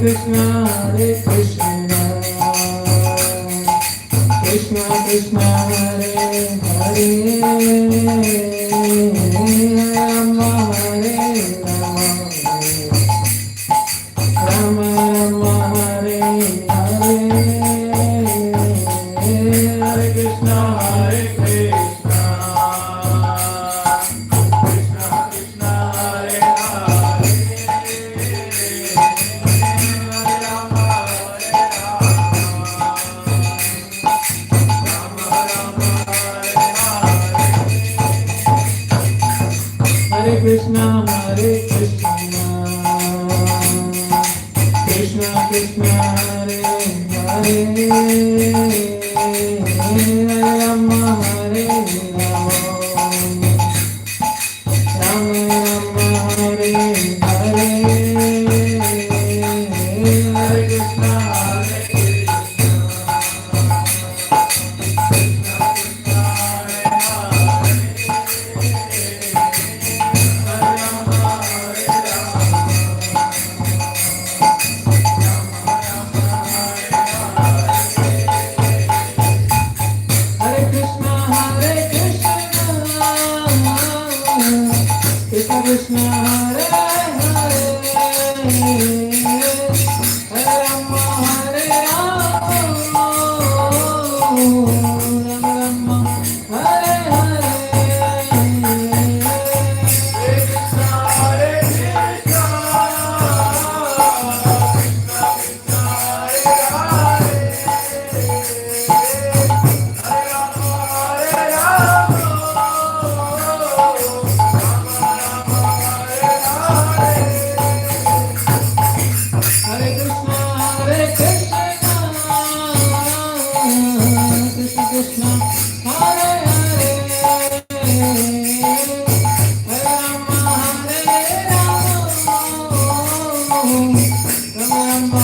Krishna, Krishna Krishna, Hare Hare, Rama Hare Rama, Rama Rama Hare Hare, Hare Krishna, Hare Krishna, Krishna Krishna, Hare Hare, Hare Rama, Hare Krishna, Hare Krishna, Krishna Krishna, Hare Hare, Hare Rama, Hare Rama, Rama Rama, Hare Hare, Hare Krishna, Hare Krishna, Hare Hare, Hare Rama, Hare Rama, Rama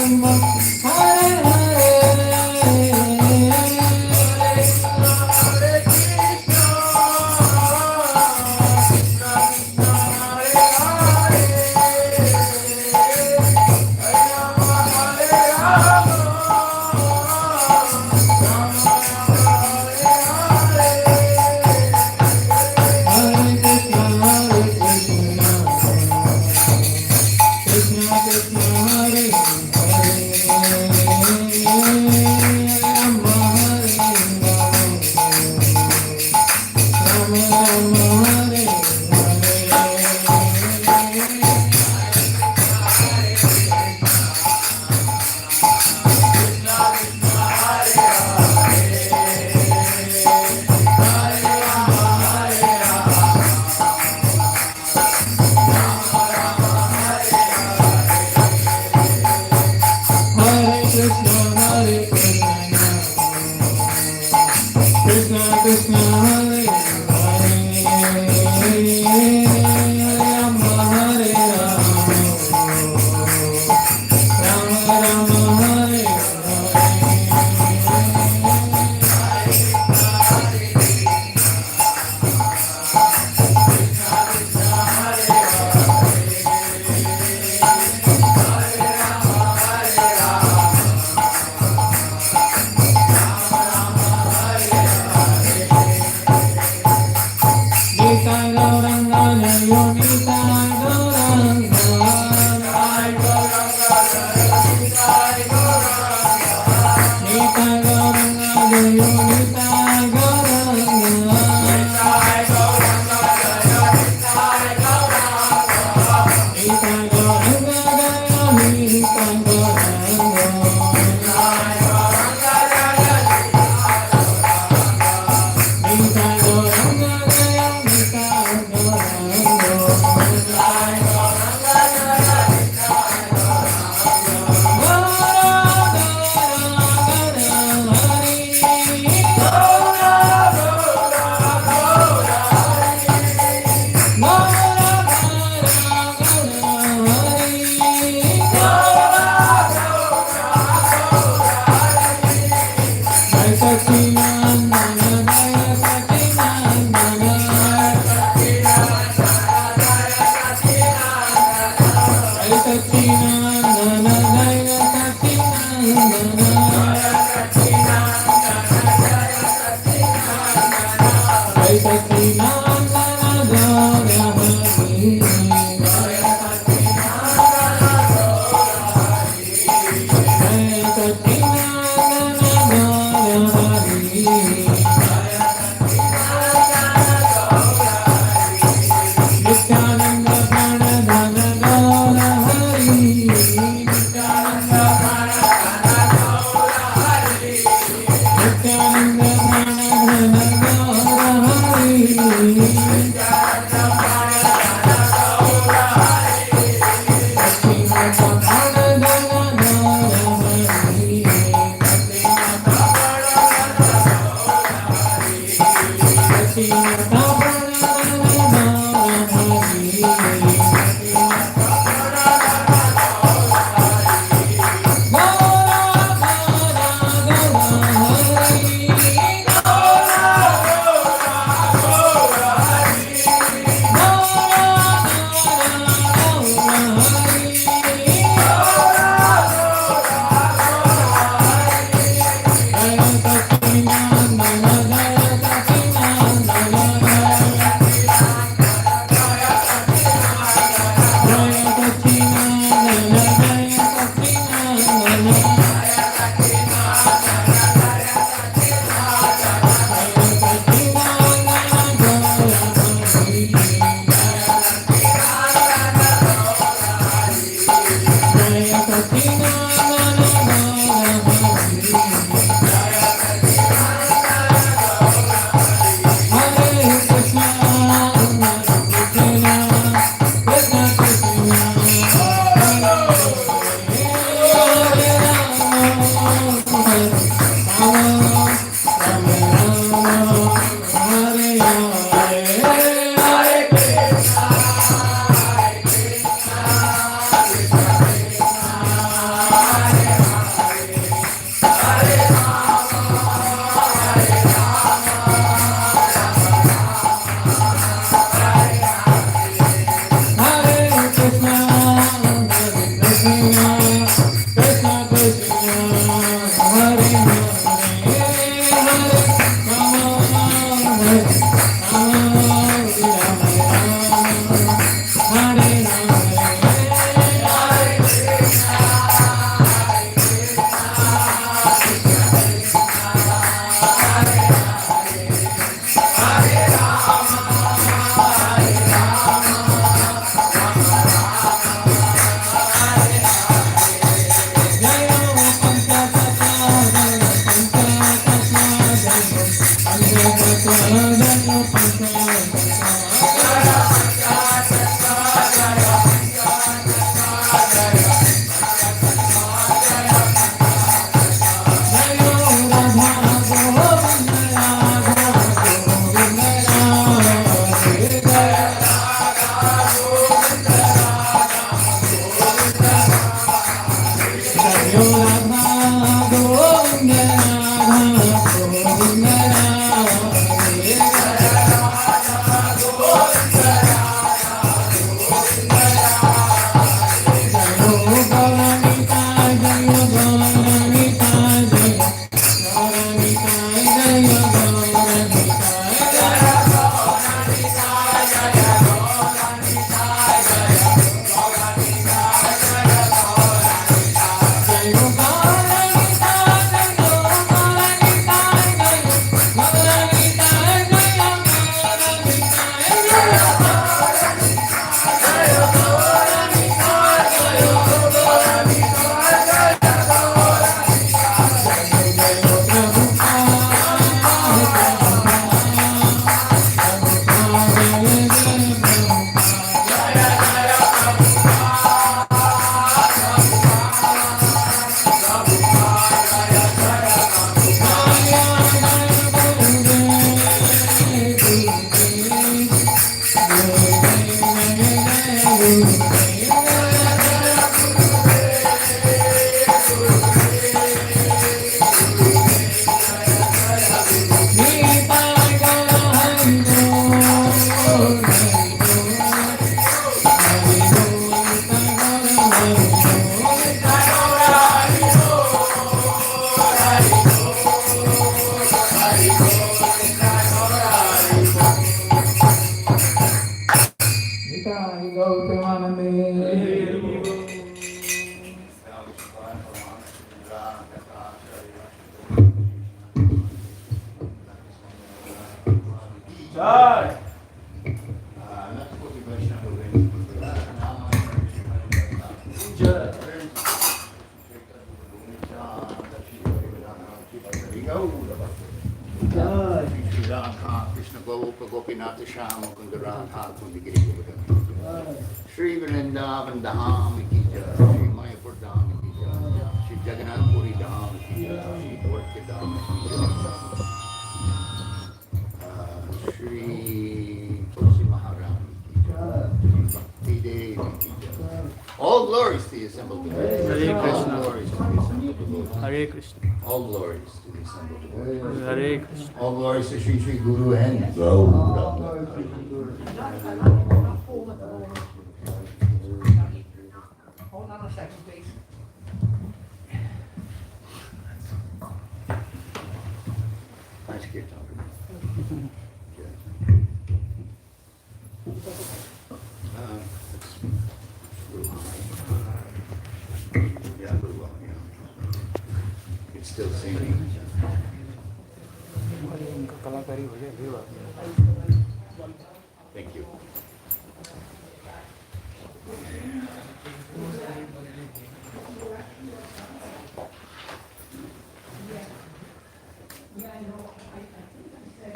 Rama, Hare Hare, Hare Krishna, Hare Krishna, Krishna Krishna, Hare Jai. Krishna Gopa Gopinath Sham Mukunda Radha Kundi Giri Govardhan. Shri Vrindavan Dham ki jai, Shri Mayapur Dham ki jai, Shri Jagannath Puri Dham ki jai, Shri Dwarka Dham ki jai, Shri Tulsi Maharani ki jai, Shri Bhakti Devi ki jai. All glories to the assembled devotees. Hare Krishna. All glories to the assembled devotees. Hare Krishna. All glories to the assembled devotees. Hare Krishna. All glories to Shri Shri Guru and Gaura. Hold on a second, please. Nice Kirtan. Yeah, pretty well, yeah. It's still singing. Thank you.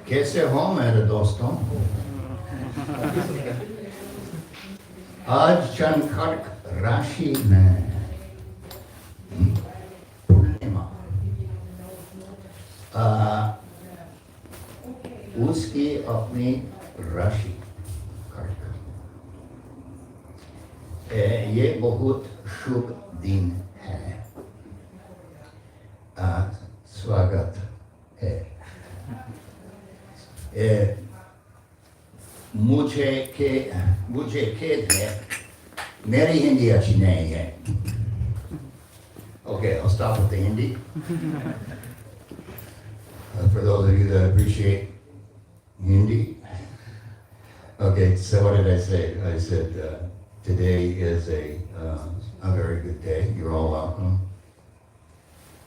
कैसे हो मेरे दोस्तों? आज चंद कर्क राशि में पूर्णिमा, उसकी अपनी राशि कर्क, ये बहुत शुभ दिन है। स्वागत है। मुझे खेद है, मेरी हिंदी अच्छी नहीं है। Okay, I'll stop with the Hindi. For those of you that appreciate Hindi. Okay, so what did I say? I said today is a very good day. You're all welcome.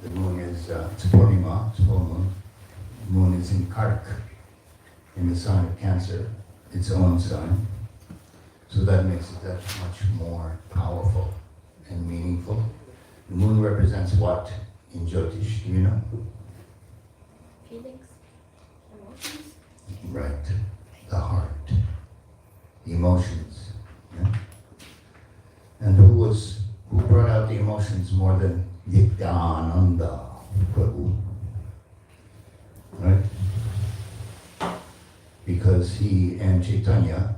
The moon is it's Purnima, it's full moon. The moon is in Kark, in the sign of Cancer, its own sign. So that makes it that much more powerful and meaningful. The moon represents what in Jyotish? Do you know? Feelings, emotions. Right. The heart. The emotions. Yeah? And who brought out the emotions more than Nityananda Prabhu? Right? Because he and Chaitanya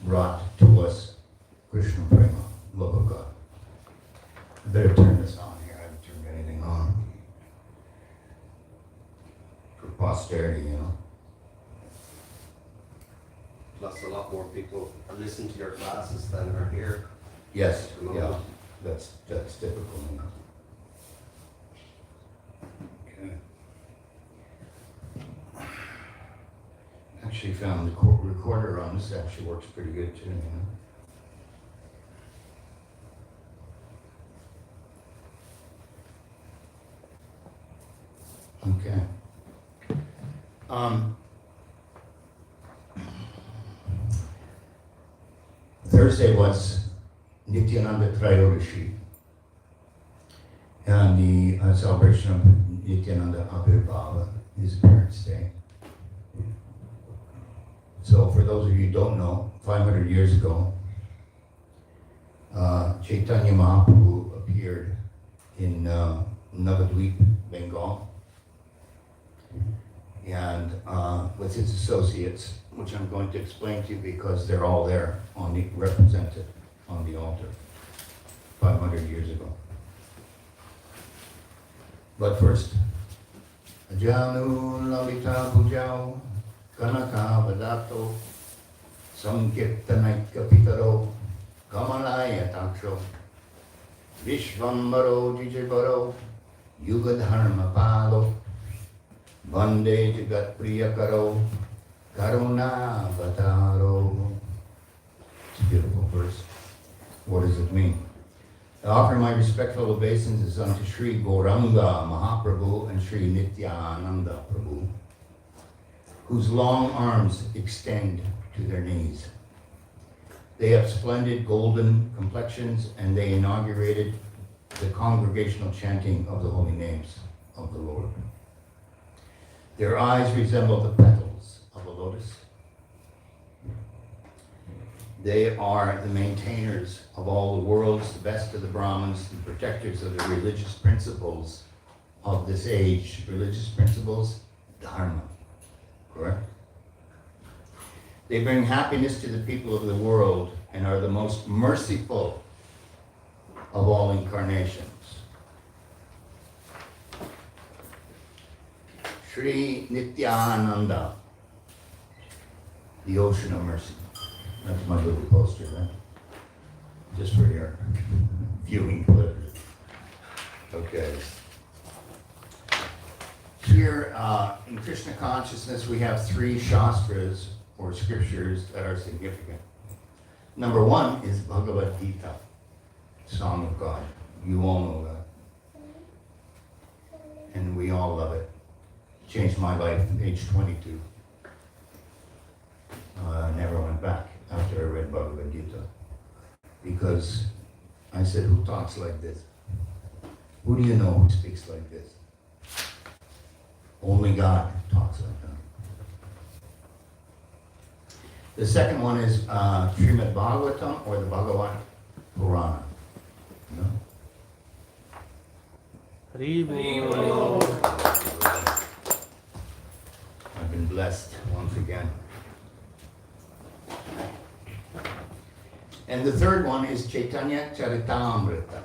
brought to us Krishna Prema, love of God. I better turn this on here. I haven't turned anything on. For posterity, you know. Plus, a lot more people listen to your classes than are here. Yes, yeah, that's typical. You know. Okay. Actually found the recorder on this actually works pretty good too, you know. Okay. Thursday was Nityananda Trayodasi and the celebration of Nityananda Abhirbhava, his parents' day. So for those of you who don't know, 500 years ago, Chaitanya Mahaprabhu appeared in Navadvip, Bengal, and with his associates, which I'm going to explain to you because they're all there represented on the altar 500 years ago. But first, Ajanu Lalita Pujao Kanaka Vadato Sankirtanaika Pitaro Kamalaya Taksho Vishvambaro Jijibaro Yugadharma Palo Vande Jagat Priyakaro Karuna Vataro. It's a beautiful verse. What does it mean? I offer my respectful obeisances unto Sri Gauranga Mahaprabhu and Sri Nityananda Prabhu, whose long arms extend to their knees. They have splendid golden complexions, and they inaugurated the congregational chanting of the holy names of the Lord. Their eyes resemble the petals of a lotus. They are the maintainers of all the worlds, the best of the Brahmins, the protectors of the religious principles of this age. Religious principles, dharma, correct? They bring happiness to the people of the world and are the most merciful of all incarnations. Sri Nityananda, the ocean of mercy. That's my little poster, right? Just for your viewing pleasure. Okay. Here in Krishna consciousness, we have 3 shastras or scriptures that are significant. Number 1 is Bhagavad Gita, Song of God. You all know that. And we all love it. Changed my life at age 22. I never went back after I read Bhagavad Gita. Because I said, who talks like this? Who do you know who speaks like this? Only God talks like that. The second one is Srimad Bhagavatam, or the Bhagavad Purana. You know? I've been blessed once again. And the third one is Chaitanya Charitamrita.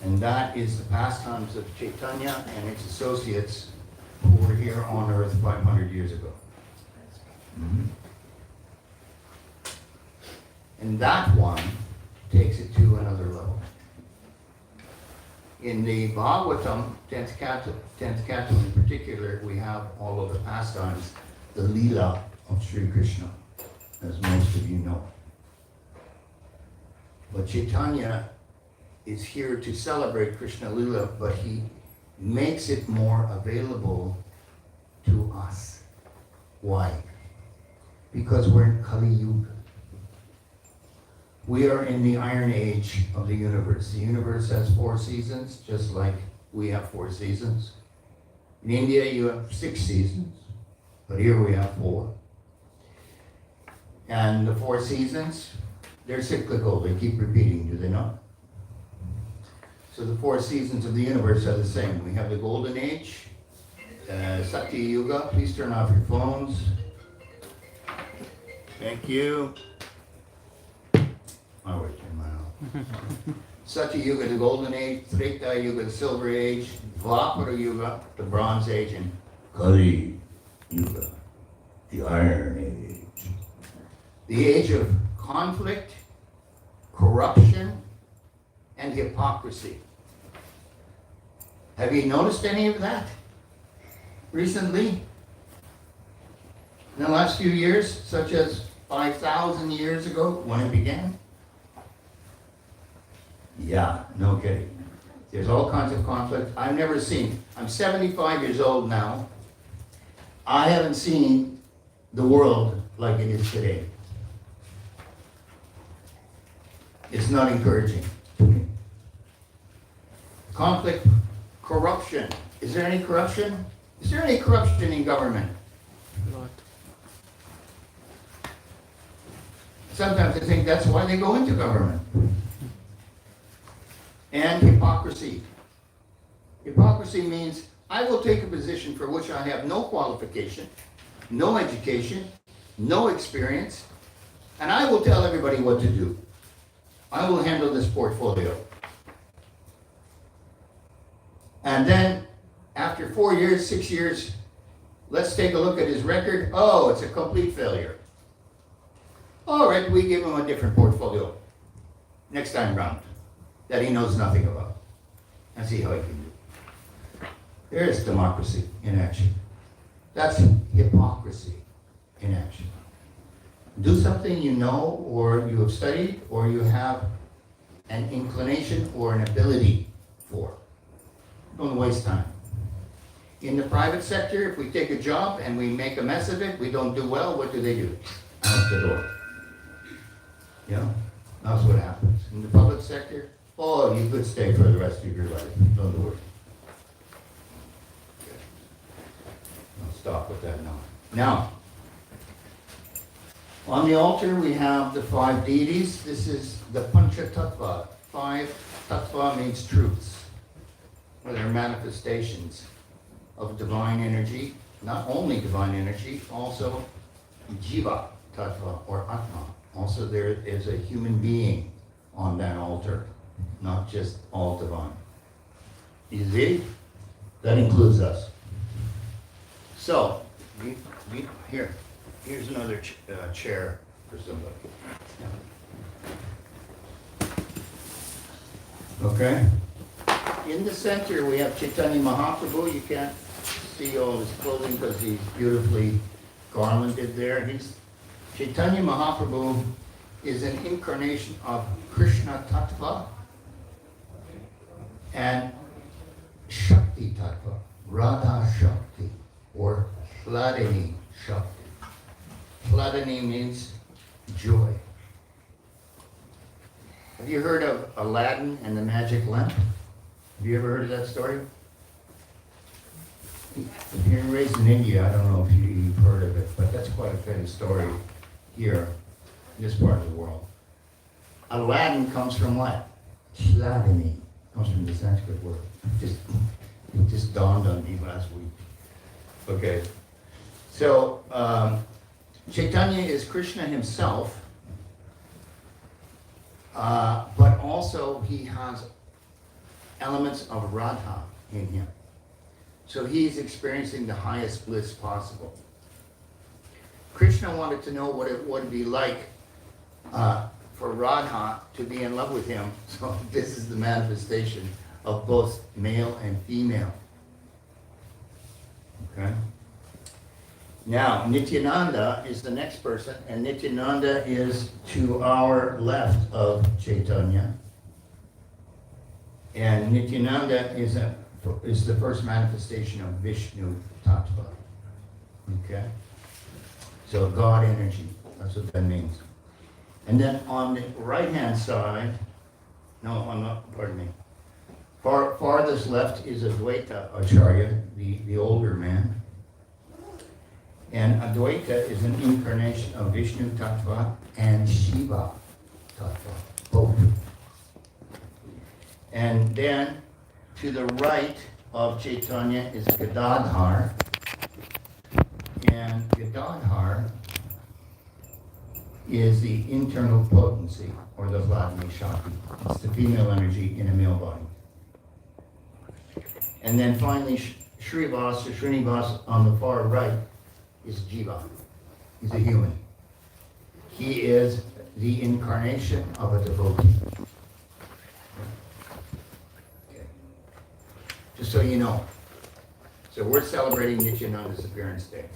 And that is the pastimes of Chaitanya and its associates who were here on earth 500 years ago. Mm-hmm. And that one takes it to another level. In the Bhagavatam, 10th canto in particular, we have all of the pastimes, the Leela of Sri Krishna, as most of you know. But Chaitanya is here to celebrate Krishna Leela, but he makes it more available to us. Why? Because we're in Kali Yuga. We are in the Iron Age of the universe. The universe has 4 seasons, just like we have 4 seasons. In India, you have 6 seasons, but here we have 4. And the 4 seasons, they're cyclical. They keep repeating, do they not? So the 4 seasons of the universe are the same. We have the Golden Age, Satya Yuga. Please turn off your phones. Thank you. I will turn mine off. Satya Yuga, the Golden Age, Treta Yuga, the Silver Age, Dvapara Yuga, the Bronze Age, and Kali Yuga, the Iron Age. The age of conflict, corruption, and hypocrisy. Have you noticed any of that recently? In the last few years, such as 5,000 years ago when it began? Yeah, no kidding. There's all kinds of conflict. I've never seen, I'm 75 years old now. I haven't seen the world like it is today. It's not encouraging to me. Conflict, corruption. Is there any corruption? Is there any corruption in government? Not. Sometimes I think that's why they go into government. And hypocrisy. Hypocrisy means I will take a position for which I have no qualification, no education, no experience, and I will tell everybody what to do. I will handle this portfolio. And then, after 4 years, 6 years, let's take a look at his record. Oh, it's a complete failure. All right, we give him a different portfolio next time round that he knows nothing about, and see how he can do. There's democracy in action. That's hypocrisy in action. Do something you know, or you have studied, or you have an inclination or an ability for. Don't waste time. In the private sector, if we take a job and we make a mess of it, we don't do well, what do? Out the door. Yeah, that's what happens. In the public sector, oh, you could stay for the rest of your life. Don't worry. I'll stop with that now. Now, on the altar we have the 5 deities. This is the Pancha Tattva. 5 Tattva means truths, or they're manifestations of divine energy. Not only divine energy, also Jiva Tattva, or Atma. Also there is a human being on that altar, not just all divine. You see? That includes us. So, here's another chair for somebody. Okay? In the center we have Chaitanya Mahaprabhu. You can't see all his clothing because he's beautifully garlanded there. Chaitanya Mahaprabhu is an incarnation of Krishna Tattva and Shakti Tattva, Radha Shakti, or Hladini Shakti. Hladini means joy. Have you heard of Aladdin and the magic lamp? Have you ever heard of that story? If you're raised in India, I don't know if you've heard of it, but that's quite a famous story here in this part of the world. Aladdin comes from what? Hladini. Comes from the Sanskrit word. It just dawned on me last week. Okay. So, Chaitanya is Krishna himself, but also he has elements of Radha in him. So he's experiencing the highest bliss possible. Krishna wanted to know what it would be like for Radha to be in love with him. So this is the manifestation of both male and female. Okay? Now, Nityananda is the next person, and Nityananda is to our left of Chaitanya. And Nityananda is the first manifestation of Vishnu Tattva. Okay? So God energy, that's what that means. And then on the right-hand side, pardon me. Farthest left is Advaita Acharya, the older man. And Advaita is an incarnation of Vishnu Tattva and Shiva Tattva, both. And then to the right of Chaitanya is Gadadhar. And Gadadhar is the internal potency, or the Hladini Shakti. It's the female energy in a male body. And then finally, Srinivas on the far right is Jiva. He's a human. He is the incarnation of a devotee. Okay. Just so you know. So we're celebrating Nityananda's appearance day.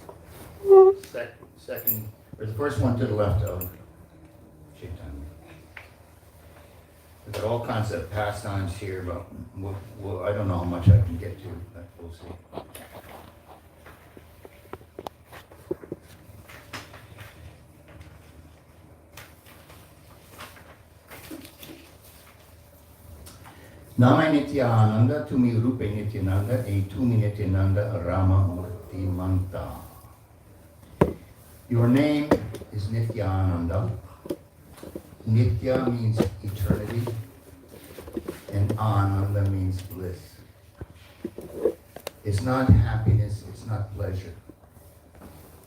Second, or the first one to the left of Chaitanya. We've got all kinds of pastimes here, but I don't know how much I can get to, but we'll see. Nama Nityananda, Tumi Rupe Nityananda, E Tumi Nityananda, Rama Murti Manta. Your name is Nityananda. Nitya means eternity, and Ananda means bliss. It's not happiness, it's not pleasure.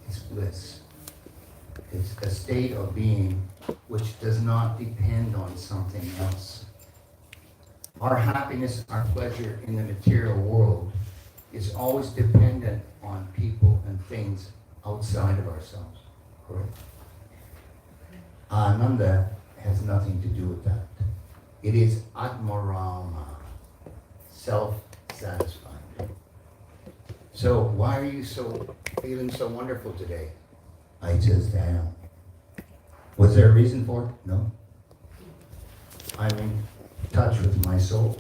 It's bliss. It's a state of being which does not depend on something else. Our happiness, our pleasure in the material world is always dependent on people and things outside of ourselves. Correct? Ananda has nothing to do with that. It is Atmarama, self-satisfied. So why are you feeling so wonderful today? I just am. Was there a reason for it? No. I'm in touch with my soul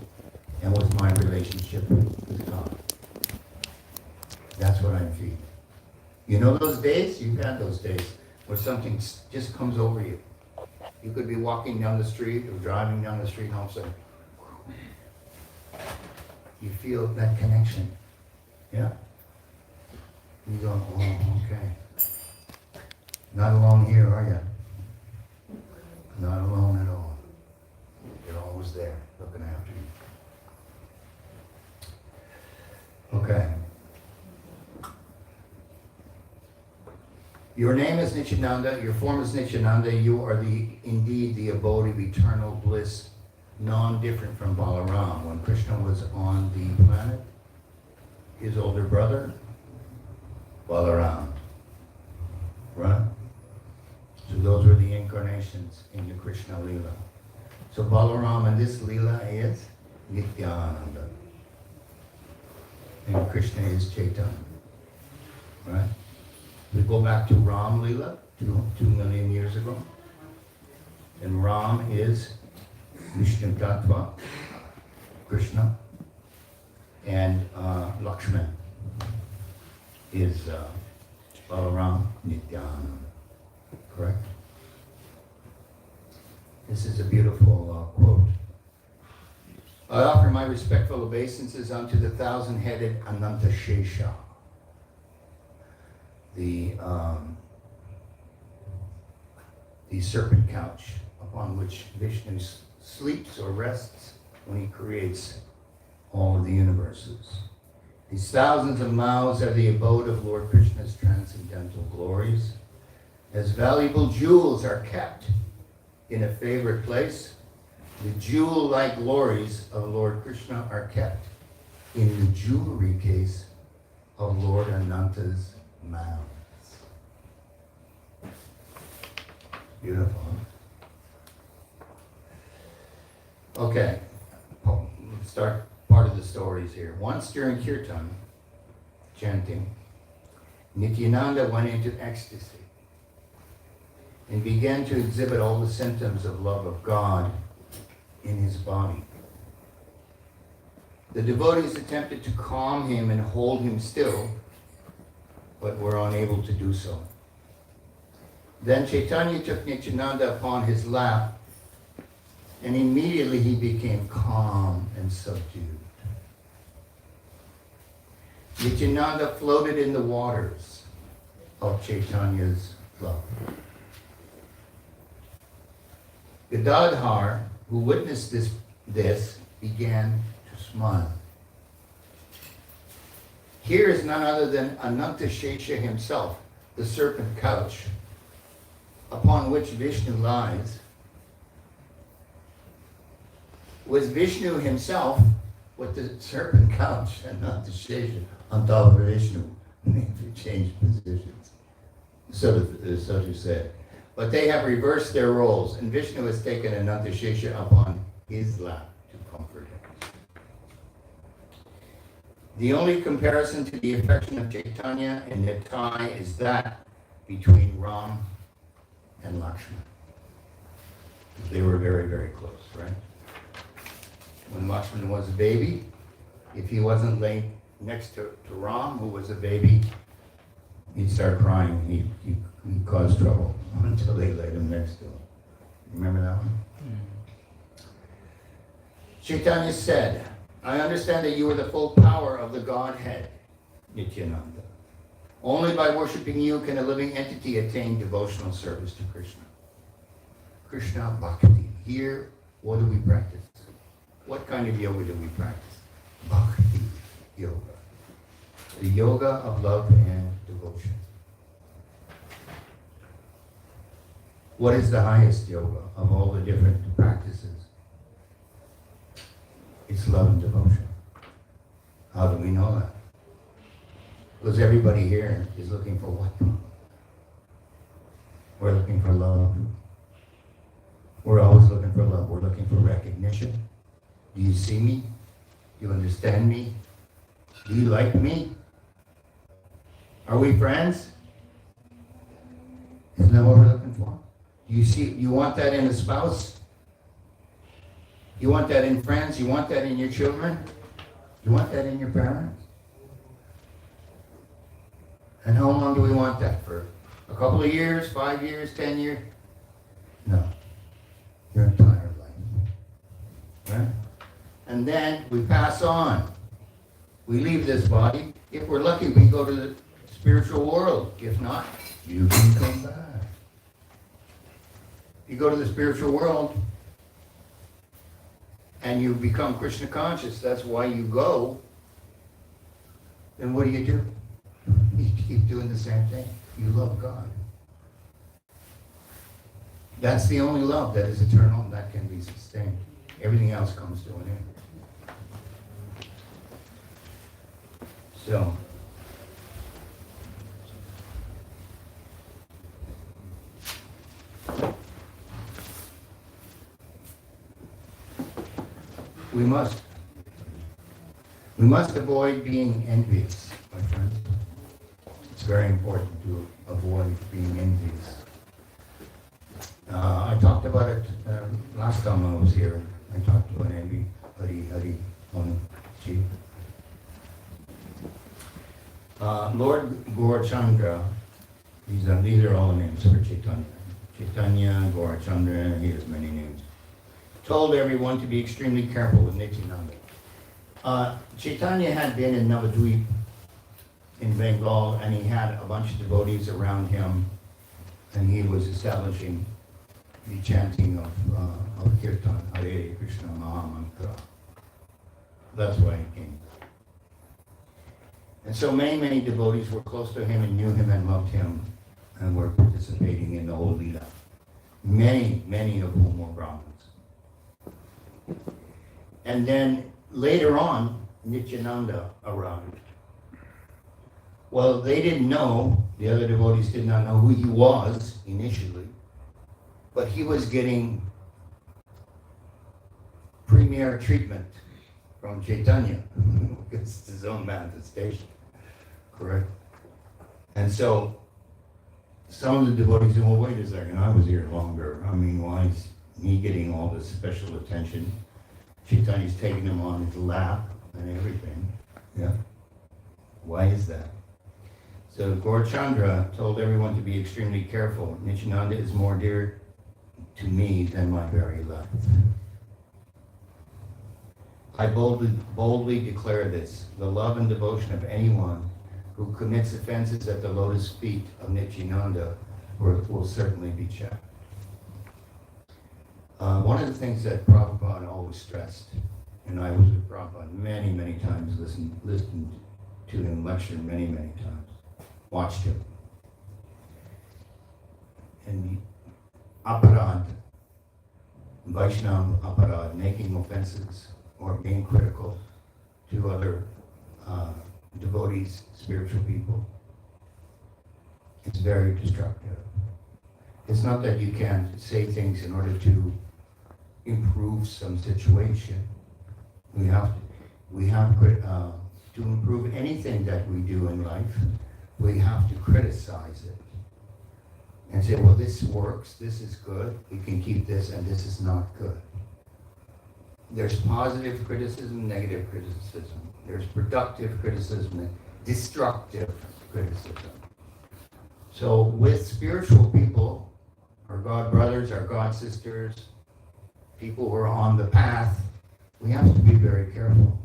and with my relationship with God. what I'm feeling. You know those days? You've had those days where something just comes over you. You could be walking down the street or driving down the street and all of a sudden, you feel that connection. Yeah. You go, oh, okay. Not alone here, are you? Not alone at all. You're always there, looking after you. Okay. Your name is Nityananda, your form is Nityananda, you are indeed the abode of eternal bliss, non-different from Balaram. When Krishna was on the planet, his older brother, Balaram, right? So those were the incarnations in the Krishna Leela. So Balaram in this Leela is Nityananda. And Krishna is Chaitanya, right? We go back to Ram Leela, 2 million years ago. And Ram is Vishnu Tattva, Krishna. And Lakshman is Balaram Nityananda. Correct? This is a beautiful quote. I offer my respectful obeisances unto the 1,000-headed Ananta Shesha, the serpent couch upon which Vishnu sleeps or rests when he creates all of the universes. These thousands of mouths are the abode of Lord Krishna's transcendental glories. As valuable jewels are kept in a favorite place, the jewel-like glories of Lord Krishna are kept in the jewelry case of Lord Ananta's mouths. Beautiful. Okay, let's start part of the stories here. Once during Kirtan, chanting, Nityananda went into ecstasy and began to exhibit all the symptoms of love of God in his body. The devotees attempted to calm him and hold him still, but were unable to do so. Then Chaitanya took Nityananda upon his lap, and immediately he became calm and subdued. Nityananda floated in the waters of Chaitanya's love. Gadadhar, who witnessed this, began to smile. Here is none other than Ananta Shesha himself, the serpent couch, upon which Vishnu lies. Was Vishnu himself with the serpent couch and not the Shesha on top of Vishnu? They changed positions, so to say. But they have reversed their roles, and Vishnu has taken Ananta Shesha upon his lap to comfort him. The only comparison to the affection of Chaitanya and Nitai is that between Ram and Lakshman. They were very, very close, right? When Lakshman was a baby, if he wasn't laid next to Ram, who was a baby, he'd start crying. He'd cause trouble until they laid him next to him. Remember that one? Chaitanya said, I understand that you are the full power of the Godhead, Nityananda. Only by worshiping you can a living entity attain devotional service to Krishna. Krishna Bhakti. Here, what do we practice? What kind of yoga do we practice? Bhakti yoga. The yoga of love and devotion. What is the highest yoga of all the different practices? It's love and devotion. How do we know that? Because everybody here is looking for what? We're looking for love. We're always looking for love. We're looking for recognition. Do you see me? Do you understand me? Do you like me? Are we friends? Isn't that what we're looking for? You want that in a spouse? You want that in friends? You want that in your children? You want that in your parents? long do we want that? For a couple of years, 5 years, 10 years? No. Your entire life. Right? And then we pass on. We leave this body. If we're lucky, we go to the spiritual world. If not, you can come back. If you go to the spiritual world and you become Krishna conscious, that's why you go, then what do? You keep doing the same thing. You love God. That's the only love that is eternal and that can be sustained. Everything else comes to an end. So, we must avoid being envious, my friends. It's very important to avoid being envious. I talked about it last time I was here. I talked about envy, Hari, on Chi. Lord Gaurachandra, these are all the names for Chaitanya. Chaitanya, Gaurachandra, he has many names. Told everyone to be extremely careful with Nityananda. Chaitanya had been in Navadvip in Bengal, and he had a bunch of devotees around him, and he was establishing the chanting of Kirtan, Hare Krishna Maha Mantra. That's why he came. And so many devotees were close to him and knew him and loved him and were participating in the whole Leela. Many of whom were Brahmins. And then later on, Nityananda arrived. Well, they didn't know, the other devotees did not know who he was initially, but he was getting premier treatment from Chaitanya. It's his own manifestation, correct? And so some of the devotees said, well, wait a second, I was here longer. I mean, why is he getting all this special attention? Chaitanya's taking him on his lap and everything. Yeah? Why is that? So Gaurachandra told everyone to be extremely careful. Nityananda is more dear to me than my very life. I boldly declare this. The love and devotion of anyone who commits offenses at the lotus feet of Nityananda will certainly be checked. One of the things that Prabhupada always stressed, and I was with Prabhupada many times, listened to him lecture many times, watched him. And aparad, Vaishnava aparad, making offenses or being critical to other devotees, spiritual people, it's very destructive. It's not that you can't say things in order to improve some situation. We have to improve anything that we do in life. We have to criticize it and say, well, this works, this is good, we can keep this, and this is not good. There's positive criticism, negative criticism. There's productive criticism and destructive criticism. So with spiritual people, our God brothers, our God sisters, people who are on the path, we have to be very careful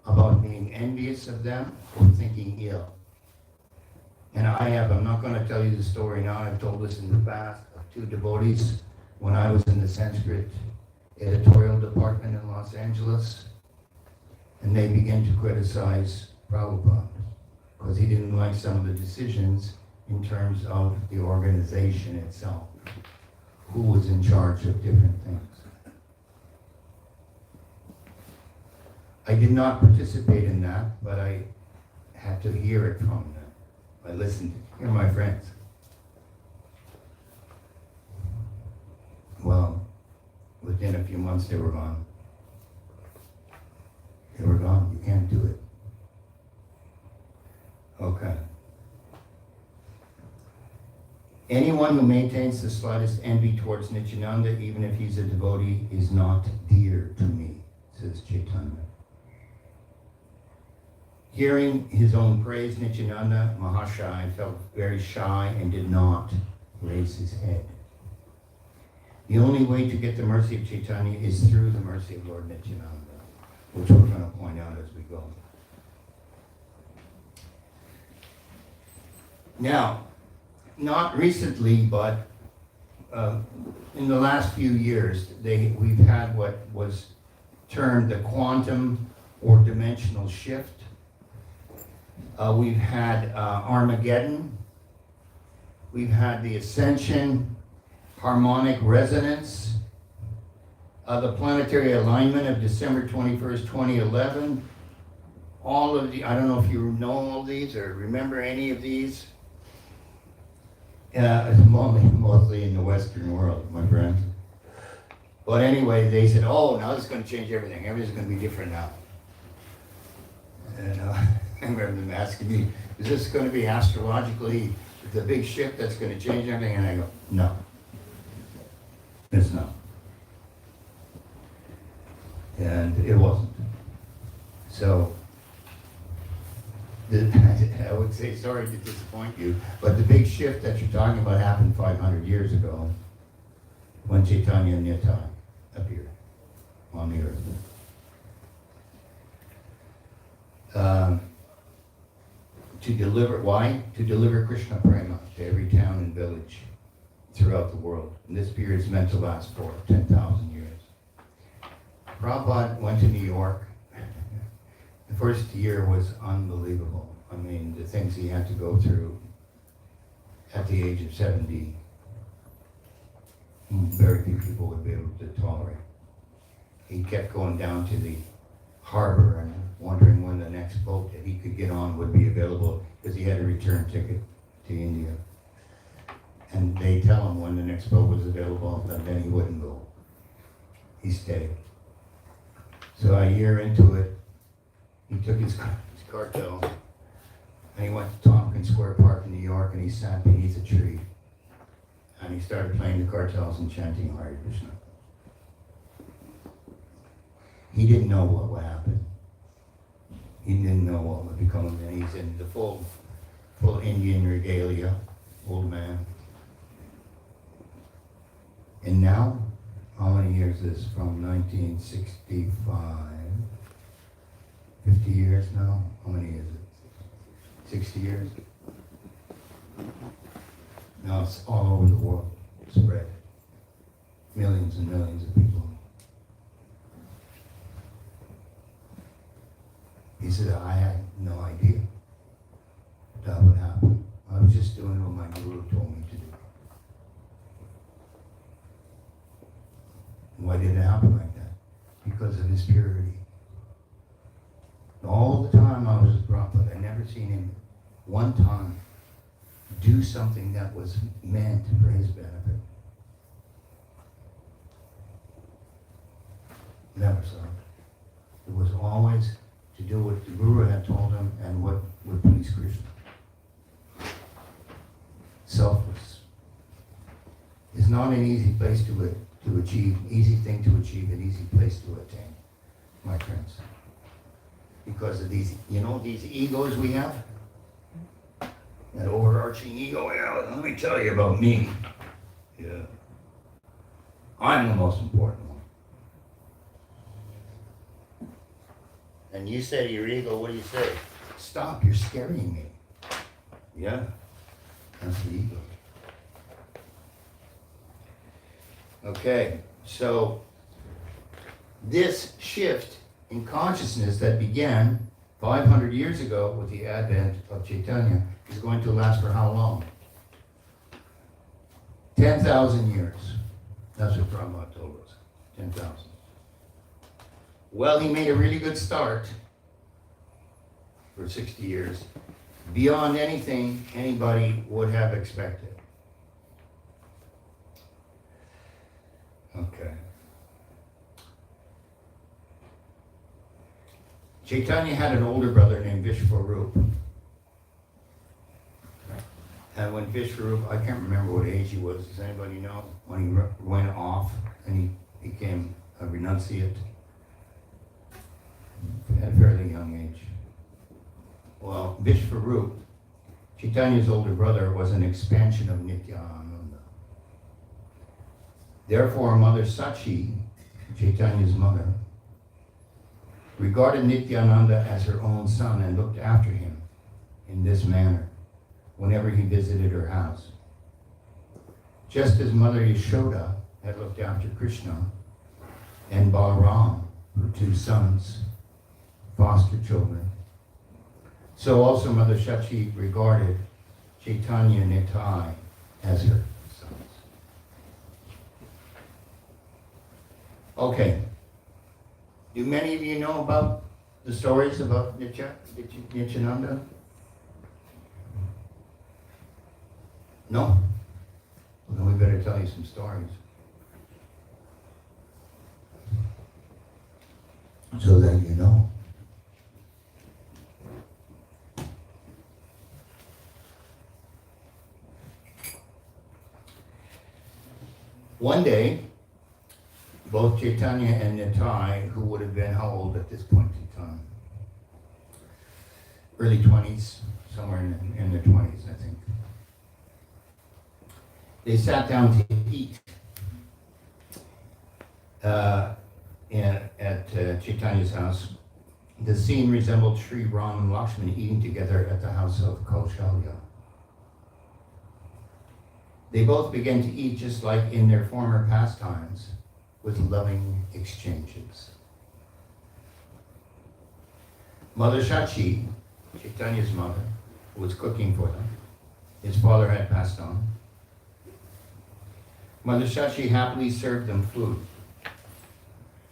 about being envious of them or thinking ill. And I'm not going to tell you the story now, I've told this in the past, of two devotees when I was in the Sanskrit editorial department in Los Angeles, and they began to criticize Prabhupada because he didn't like some of the decisions in terms of the organization itself, who was in charge of different things. I did not participate in that, but I had to hear it from them. I listened. You're my friends. Well, within a few months they were gone. They were gone. You can't do it. Okay. Anyone who maintains the slightest envy towards Nityananda, even if he's a devotee, is not dear to me, says Chaitanya. Hearing his own praise, Nityananda Mahashaya felt very shy and did not raise his head. The only way to get the mercy of Chaitanya is through the mercy of Lord Nityananda, which we're going to point out as we go. Now, not recently, but in the last few years, we've had what was termed the quantum or dimensional shift. We've had Armageddon. We've had the ascension, harmonic resonance, the planetary alignment of December 21st, 2011. All of the, I don't know if you know all of these or remember any of these. Mostly in the Western world, my friend. But anyway, they said, oh, now this is going to change everything. Everything's going to be different now. And I remember them asking me, is this going to be astrologically the big shift that's going to change everything? And I go, no. It's not. And it wasn't. So, I would say, sorry to disappoint you, but the big shift that you're talking about happened 500 years ago when Chaitanya Nitai appeared on the earth. To deliver, why? To deliver Krishna Prema to every town and village throughout the world. And this period is meant to last for 10,000 years. Prabhupada went to New York. The first year was unbelievable. I mean, the things he had to go through at the age of 70, very few people would be able to tolerate. He kept going down to the harbor and wondering when the next boat that he could get on would be available because he had a return ticket to India. And they tell him when the next boat was available, and then he wouldn't go. He stayed. So a year into it, he took his cartel and he went to Tompkins Square Park in New York and he sat beneath a tree and he started playing the cartels and chanting Hare Krishna. He didn't know what would happen. He didn't know what would become of him. He's in the full Indian regalia, old man. And now, how many years is this? From 1965? 50 years now? How many is it? 60 years? Now it's all over the world, spread. Millions and millions of people. He said, I had no idea that would happen. I was just doing what my guru told me to do. Why did it happen like that? Because of his purity. All the time I was with Prabhupada, I never seen him one time do something that was meant for his benefit. Never saw it. It was always to do what the Guru had told him and what would please Krishna. Selfless. It's not an easy place to achieve, easy thing to achieve, an easy place to attain, my friends. Because of these, these egos we have, that overarching ego, yeah, let me tell you about me. Yeah. I'm the most important one. And you say to your ego, what do you say? Stop, you're scaring me. Yeah, that's the ego. Okay, so this shift in consciousness that began 500 years ago with the advent of Chaitanya is going to last for how long? 10,000 years. That's what Prabhupada told us. 10,000. Well, he made a really good start for 60 years, beyond anything anybody would have expected. Okay. Chaitanya had an older brother named Vishwarup. And when Vishwarup, I can't remember what age he was, does anybody know? When he went off and he became a renunciate at a fairly young age. Vishvarup, Chaitanya's older brother, was an expansion of Nityananda. Therefore, Mother Sachi, Chaitanya's mother, regarded Nityananda as her own son and looked after him in this manner whenever he visited her house. Just as Mother Yashoda had looked after Krishna and Balaram, her two sons, foster children, so also Mother Sachi regarded Chaitanya and Nitai as her sons. Okay. Do many of you know about the stories about Nityananda? No? Well, then we better tell you some stories. So that you know. One day, both Chaitanya and Nitai, who would have been how old at this point in time? Early 20s, somewhere in their 20s, I think. They sat down to eat at Chaitanya's house. The scene resembled Sri Ram and Lakshman eating together at the house of Kaushalya. They both began to eat just like in their former pastimes, with loving exchanges. Mother Sachi, Chaitanya's mother, was cooking for them. His father had passed on. Mother Sachi happily served them food.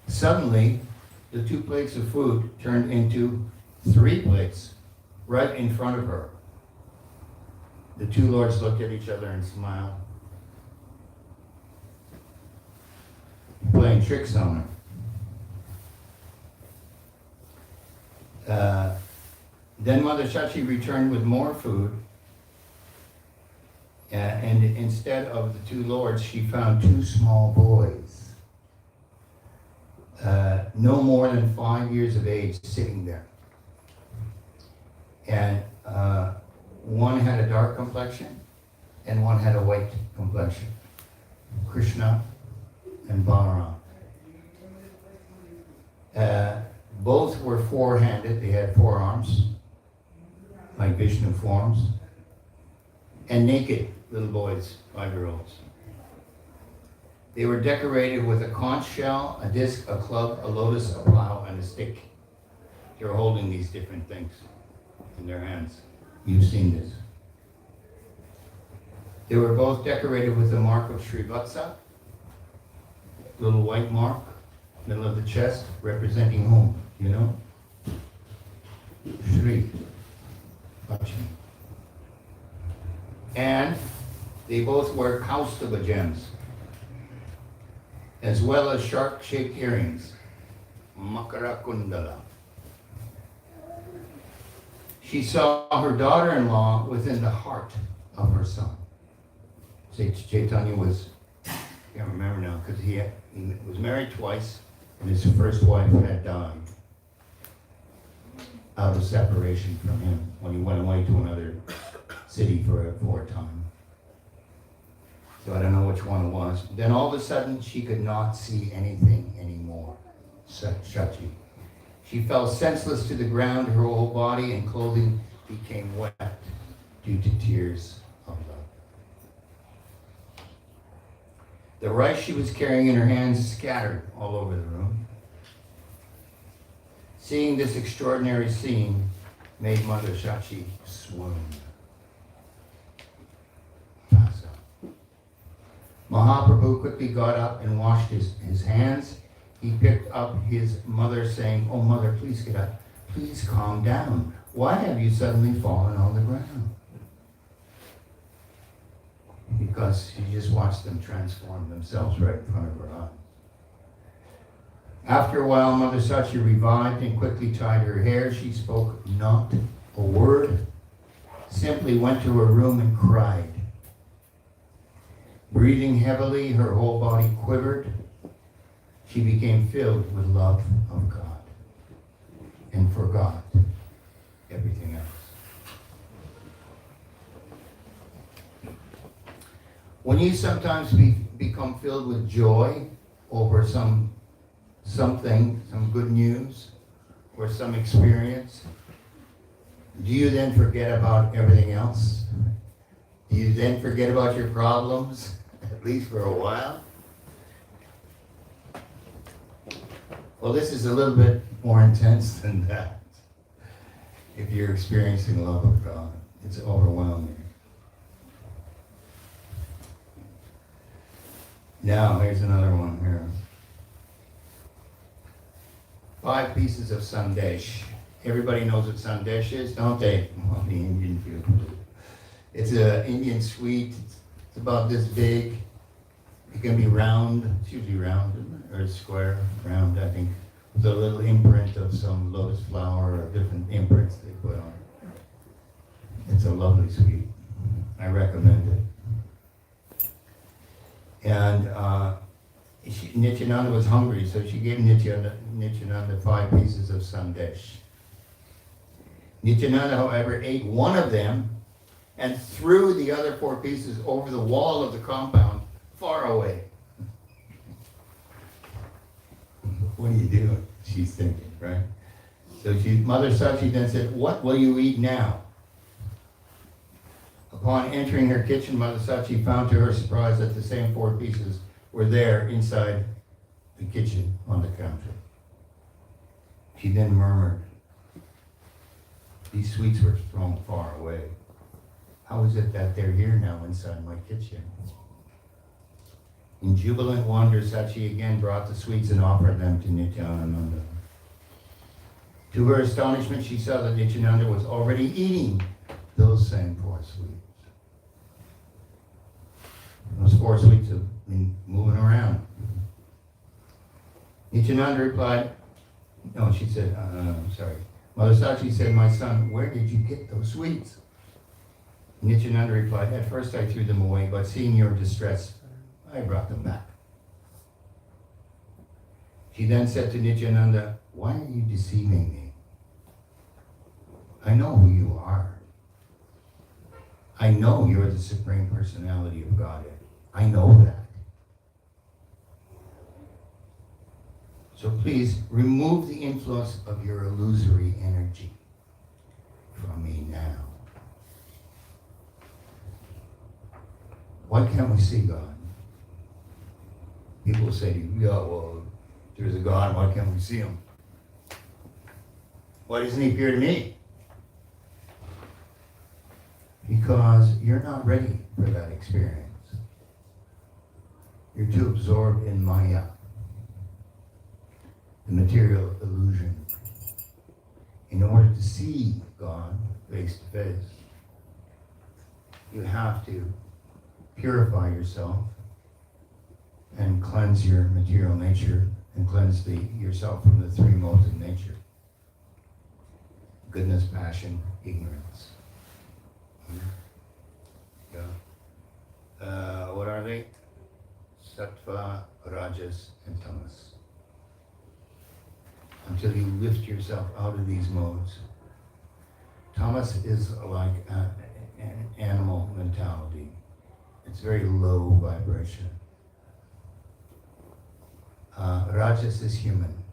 Suddenly, the 2 plates of food turned into 3 plates right in front of her. The 2 lords looked at each other and smiled, playing tricks on her. Then Mother Sachi returned with more food, and instead of the 2 lords, she found 2 small boys, no more than 5 years of age, sitting there. And one had a dark complexion, and one had a white complexion. Krishna and Balaram. Both were 4-handed, they had 4 arms, like Vishnu forms, and naked little boys, 5-year-olds. They were decorated with a conch shell, a disc, a club, a lotus, a plow, and a stick. They were holding these different things in their hands. You've seen this. They were both decorated with the mark of Srivatsa, little white mark, middle of the chest, representing whom? You know? Sri Lakshmi. And they both wear Kaustubha gems, as well as shark-shaped earrings, Makara Kundala. She saw her daughter-in-law within the heart of her son. Chaitanya was, I can't remember now, because he was married twice, and his first wife had died out of separation from him when he went away to another city for a time. So I don't know which one it was. Then all of a sudden, she could not see anything anymore. Sachi. She fell senseless to the ground. Her whole body and clothing became wet due to tears of love. The rice she was carrying in her hands scattered all over the room. Seeing this extraordinary scene made Mother Sachi swoon. Pass out. Mahaprabhu quickly got up and washed his hands. He picked up his mother, saying, "Oh, mother, please get up. Please calm down. Why have you suddenly fallen on the ground?" Because she just watched them transform themselves right in front of her eyes. After a while, Mother Sachi revived and quickly tied her hair. She spoke not a word, simply went to her room and cried. Breathing heavily, her whole body quivered. She became filled with love of God and forgot everything else. When you sometimes become filled with joy over something, some good news, or some experience, do you then forget about everything else? Do you then forget about your problems, at least for a while? Well, this is a little bit more intense than that. If you're experiencing the love of God, it's overwhelming. Now, here's another one here. 5 pieces of sandesh. Everybody knows what sandesh is, don't they? Well, the Indian people do. It's an Indian sweet. It's about this big. It can be round. It's usually round, or square, round, I think. With a little imprint of some lotus flower or different imprints they put on it. It's a lovely sweet. I recommend it. And Nityananda was hungry, so she gave Nityananda 5 pieces of sandesh. Nityananda, however, ate one of them and threw the other 4 pieces over the wall of the compound far away. What are you doing? She's thinking, right? So Mother Sachi then said, "What will you eat now?" Upon entering her kitchen, Mother Sachi found to her surprise that the same 4 pieces were there inside the kitchen on the counter. She then murmured, "These sweets were thrown far away. How is it that they're here now inside my kitchen?" In jubilant wonder, Sachi again brought the sweets and offered them to Nityananda. To her astonishment, she saw that Nityananda was already eating those same 4 sweets. Those 4 sweets have been moving around. Nityananda replied, no, she said, sorry. Mother Sachi said, "My son, where did you get those sweets?" Nityananda replied, "At first I threw them away, but seeing your distress, I brought them back." She then said to Nityananda, "Why are you deceiving me? I know who you are. I know you're the Supreme Personality of Godhead. I know that. So please remove the influence of your illusory energy from me now." Why can't we see God? People say to you, "Yeah, well, if there's a God, why can't we see him? Why doesn't he appear to me?" Because you're not ready for that experience. You're too absorbed in Maya, the material illusion. In order to see God face to face, you have to purify yourself and cleanse your material nature and cleanse yourself from the 3 modes of nature: goodness, passion, ignorance. Yeah. What are they? Sattva, Rajas, and Tamas. Until you lift yourself out of these modes. Tamas is like an animal mentality. It's very low vibration. Rajas is human.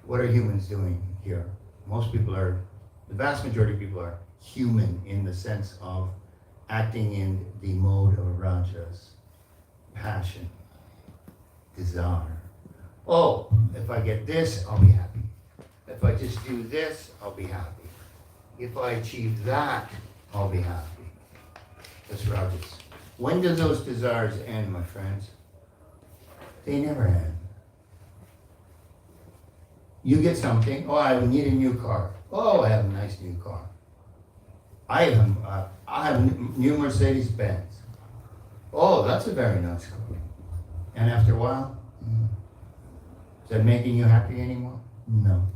What are humans doing here? The vast majority of people are human in the sense of acting in the mode of Rajas. Passion, desire. Oh, if I get this, I'll be happy. If I just do this, I'll be happy. If I achieve that, I'll be happy. That's Rajas. When do those desires end, my friends? They never end. You get something. Oh, I need a new car. Oh, I have a nice new car. I have a new Mercedes Benz. Oh, that's a very nice car. And after a while, is that making you happy anymore? No.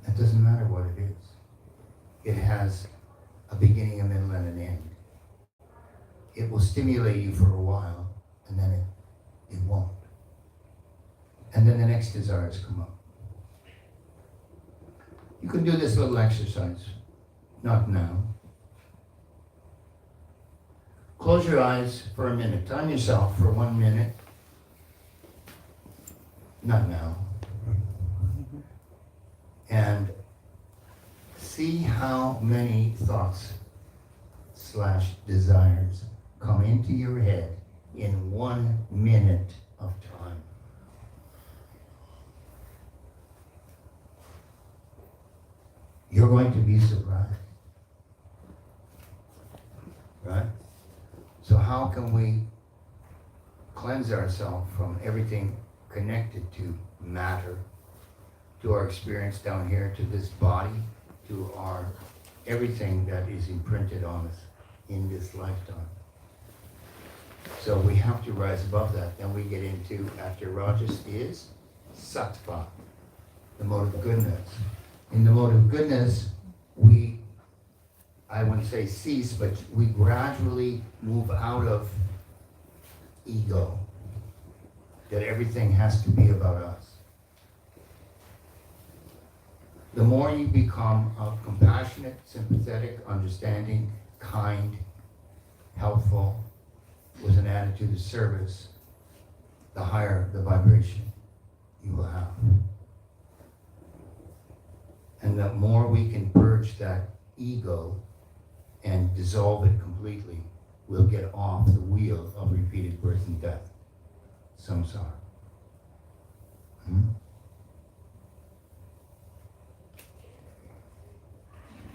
It doesn't matter what it is. It has a beginning, a middle, and an end. It will stimulate you for a while, and then it won't. And then the next desires come up. You can do this little exercise. Not now. Close your eyes for a minute. Time yourself for 1 minute. Not now. And see how many thoughts / desires come into your head in 1 minute of time. You're going to be surprised. Right? So how can we cleanse ourselves from everything connected to matter, to our experience down here, to this body, to our everything that is imprinted on us in this lifetime? So we have to rise above that. Then we get into, after Rajas is Sattva, the mode of goodness. In the mode of goodness, we, I wouldn't say cease, but we gradually move out of ego, that everything has to be about us. The more you become compassionate, sympathetic, understanding, kind, helpful, with an attitude of service, the higher the vibration you will have. And the more we can purge that ego and dissolve it completely, we'll get off the wheel of repeated birth and death, samsara.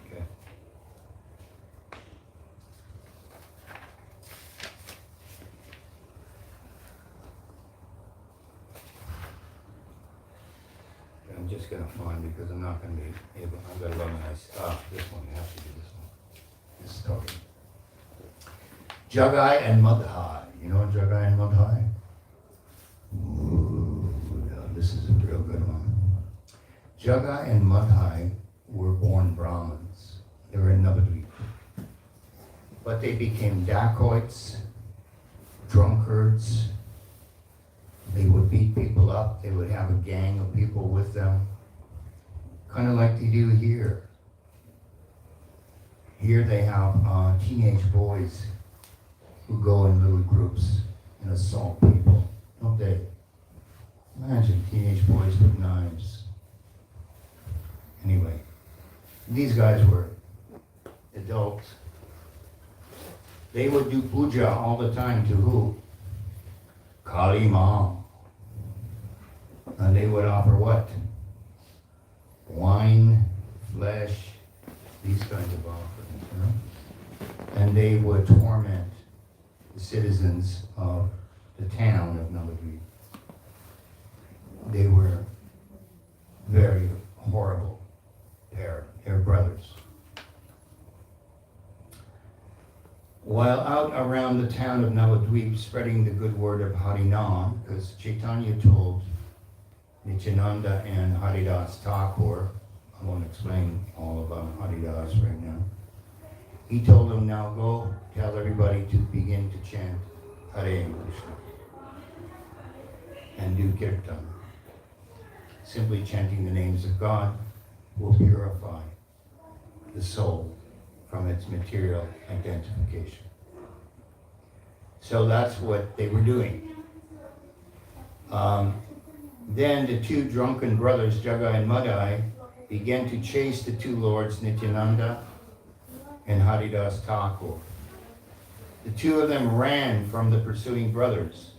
Okay. I'm just going to find, because I'm not going to be able, I've got to run this one, you have to do this one. This story. Jagai and Madhai. You know Jagai and Madhai? Ooh, yeah, this is a real good one. Jagai and Madhai were born Brahmins. They were in Navadvip. But they became dacoits, drunkards. They would beat people up. They would have a gang of people with them. Kind of like they do here. Here they have teenage boys who go in little groups and assault people, don't they? Imagine teenage boys with knives. Anyway, these guys were adults. They would do puja all the time to who? Kali Ma. And they would offer what? Wine, flesh, these kinds of offerings, you know? And they would torment the citizens of the town of Navadvip. They were very horrible. They're brothers. While out around the town of Navadvip spreading the good word of Harinam, because Chaitanya told Nityananda and Haridas Thakur, I won't explain all about Haridas right now. He told them, now go tell everybody to begin to chant Hare Krishna and do Kirtan. Simply chanting the names of God will purify the soul from its material identification. So that's what they were doing. Then the two drunken brothers, Jagai and Madhai, began to chase the two lords, Nityananda and Haridas Thakur. The two of them ran from the pursuing brothers,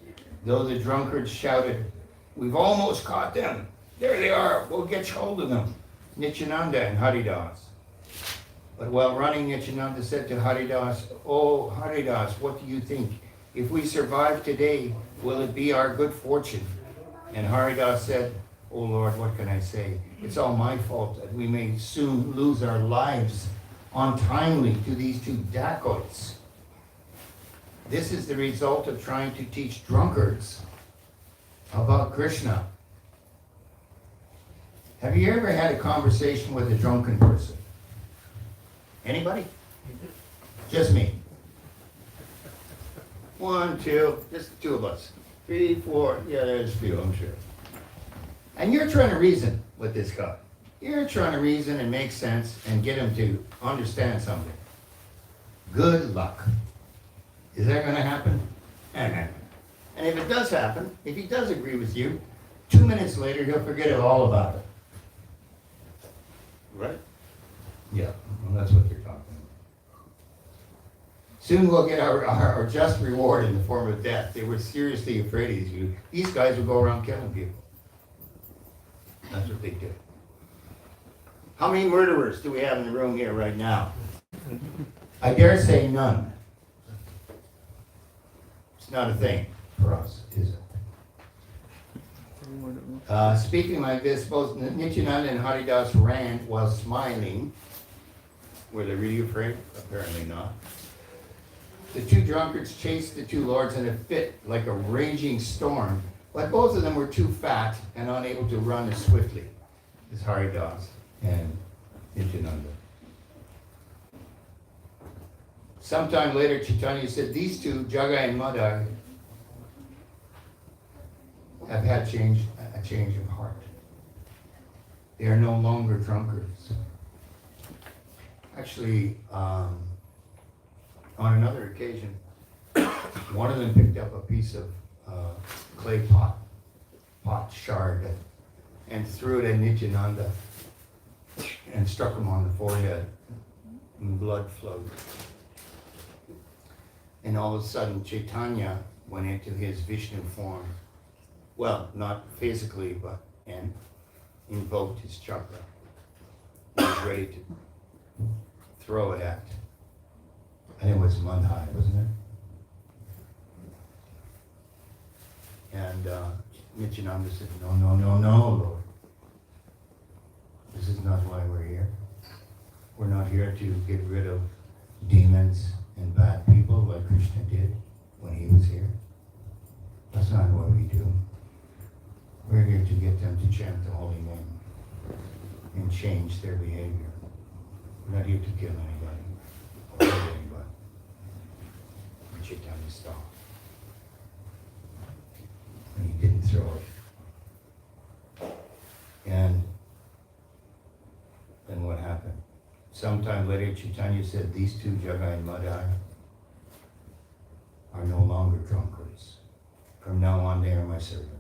though the drunkards shouted, "We've almost caught them. There they are. We'll get hold of them." Nityananda and Haridas. But while running, Nityananda said to Haridas, "Oh, Haridas, what do you think? If we survive today, will it be our good fortune?" And Haridas said, "Oh Lord, what can I say? It's all my fault that we may soon lose our lives untimely to these two dacoits. This is the result of trying to teach drunkards about Krishna." Have you ever had a conversation with a drunken person? Anybody? Just me. 1, 2, just the two of us. 3, 4, yeah, there's a few, I'm sure. And you're trying to reason with this guy. You're trying to reason and make sense and get him to understand something. Good luck. Is that going to happen? And if it does happen, if he does agree with you, 2 minutes later he'll forget all about it. Right? Yeah, well, that's what they're talking about. Soon we'll get our just reward in the form of death. They were seriously afraid of these people. These guys would go around killing people. That's what they do. How many murderers do we have in the room here right now? I dare say none. It's not a thing for us, is it? Speaking like this, both Nityananda and Haridas ran while smiling. Were they really afraid? Apparently not. The two drunkards chased the two lords in a fit, like a raging storm, but both of them were too fat and unable to run as swiftly as Haridas and Nityananda. Sometime later, Chaitanya said, these two, Jagai and Madai, have had a change of heart. They are no longer drunkards. Actually, on another occasion, one of them picked up a piece of clay pot shard, and threw it at Nityananda and struck him on the forehead, and blood flowed. And all of a sudden, Chaitanya went into his Vishnu form. Well, not physically, and invoked his chakra. He was ready to throw it at. And it was Mandai, wasn't it? And Nityananda said, no, Lord. This is not why we're here. We're not here to get rid of demons and bad people like Krishna did when he was here. That's not what we do. We're here to get them to chant the holy name and change their behavior. We're not here to kill anybody or hurt anybody. And Chaitanya stopped. And he didn't throw it. And then what happened? Sometime later, Chaitanya said, these two, Jagai and Madai, are no longer drunkards. From now on, they are my servants.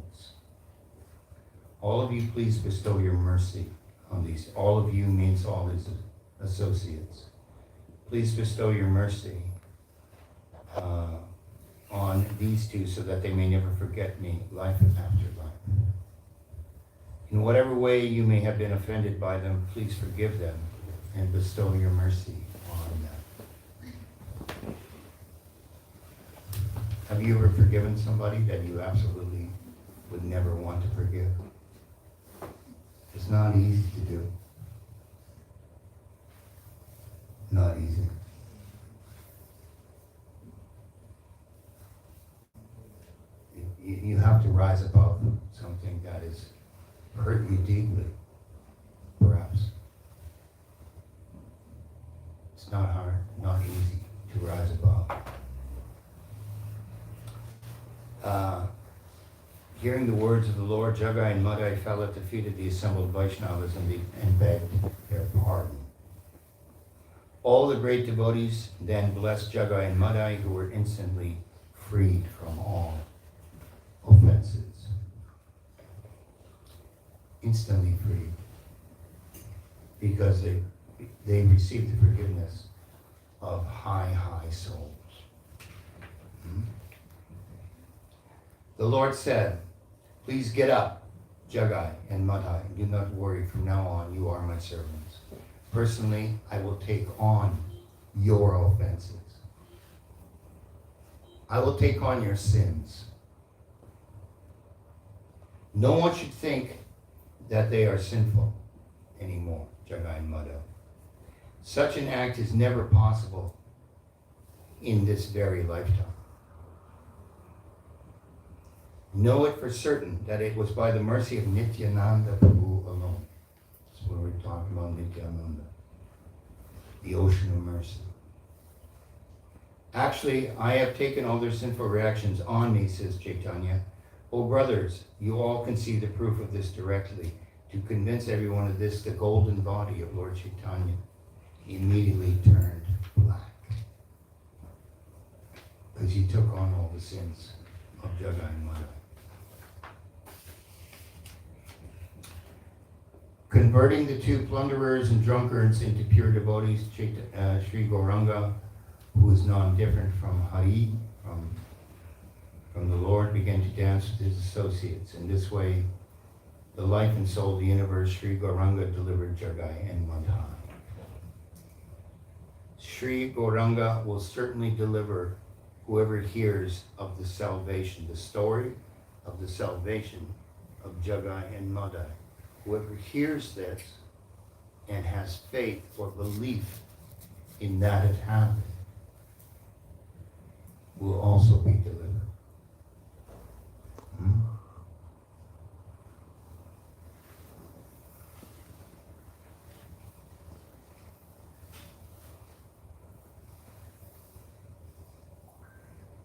All of you, please bestow your mercy on these. All of you means all his associates. Please bestow your mercy on these two so that they may never forget me, life after life. In whatever way you may have been offended by them, please forgive them and bestow your mercy on them. Have you ever forgiven somebody that you absolutely would never want to forgive? It's not easy to do. Not easy. You have to rise above something that has hurt you deeply, perhaps. It's not hard, not easy to rise above. Hearing the words of the Lord, Jagai and Madai fell at the feet of the assembled Vaishnavas and begged their pardon. All the great devotees then blessed Jagai and Madai, who were instantly freed from all offenses. Instantly freed. Because they received the forgiveness of high souls. The Lord said, please get up, Jagai and Madai. Do not worry, from now on you are my servants. Personally, I will take on your offenses. I will take on your sins. No one should think that they are sinful anymore, Jagai and Madai. Such an act is never possible in this very lifetime. Know it for certain that it was by the mercy of Nityananda Prabhu alone. That's what we're talking about, Nityananda. The ocean of mercy. Actually, I have taken all their sinful reactions on me, says Chaitanya. Oh brothers, you all can see the proof of this directly. To convince everyone of this, the golden body of Lord Chaitanya immediately turned black. because he took on all the sins of Jagai and Madai. Converting the two plunderers and drunkards into pure devotees, Sri Gauranga, who is non-different from Hari, from the Lord, began to dance with his associates. In this way, the life and soul of the universe, Sri Gauranga delivered Jagai and Madai. Sri Gauranga will certainly deliver whoever hears of the salvation, the story of the salvation of Jagai and Madai. Whoever hears this and has faith or belief in that it happened will also be delivered.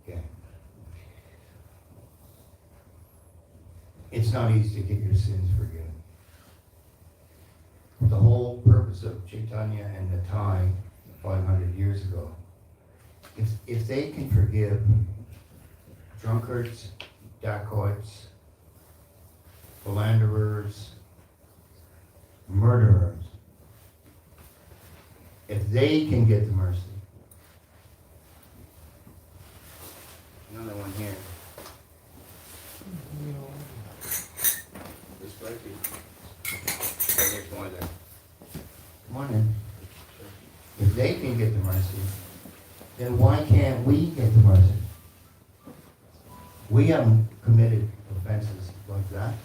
Okay. It's not easy to get your sins forgiven. The whole purpose of Chaitanya and Nitai 500 years ago, if they can forgive drunkards, dacoits, philanderers, murderers, if they can get the mercy. Another one here. This might be. There's one there. Come on in. If they can get the mercy, then why can't we get the mercy? We haven't committed offenses like that.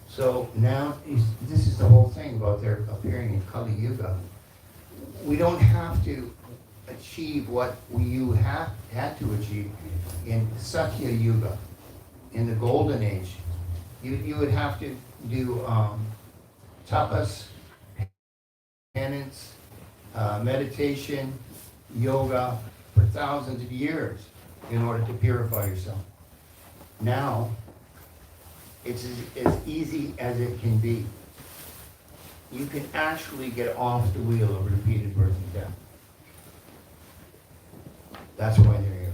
So now, this is the whole thing about their appearing in Kali Yuga. We don't have to achieve what you had to achieve in Satya Yuga, in the Golden Age. You would have to do tapas, penance, meditation, yoga for thousands of years in order to purify yourself. Now, it's as easy as it can be. You can actually get off the wheel of repeated birth and death. That's why they're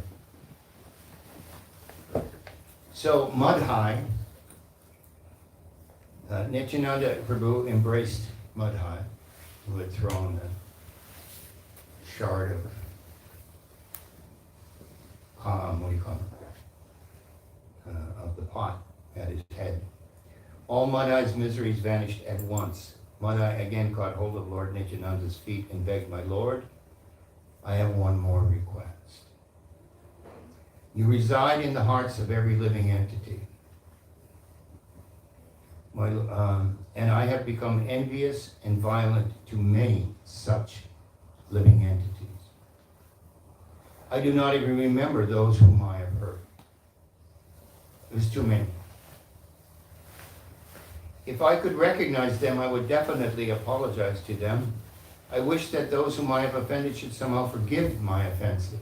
here. So, Madhai, Nityananda Prabhu embraced Madhai, who had thrown the shard of, of the pot at his head. All Madhai's miseries vanished at once. Madhai again caught hold of Lord Nityananda's feet and begged, "My Lord, I have one more request. You reside in the hearts of every living entity. And I have become envious and violent to many such living entities. I do not even remember those whom I have hurt. There's too many. If I could recognize them, I would definitely apologize to them. I wish that those whom I have offended should somehow forgive my offenses.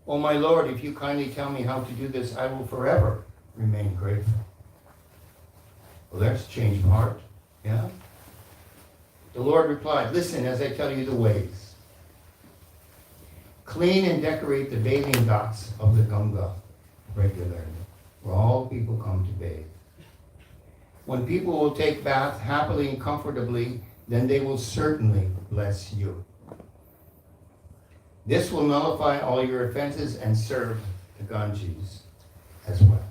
Oh, my Lord, if you kindly tell me how to do this, I will forever remain grateful." Well, there's change of heart. Yeah? The Lord replied, "Listen as I tell you the ways. Clean and decorate the bathing ghats of the Ganga regularly, where all people come to bathe. When people will take bath happily and comfortably, then they will certainly bless you. This will nullify all your offenses and serve the Ganges as well.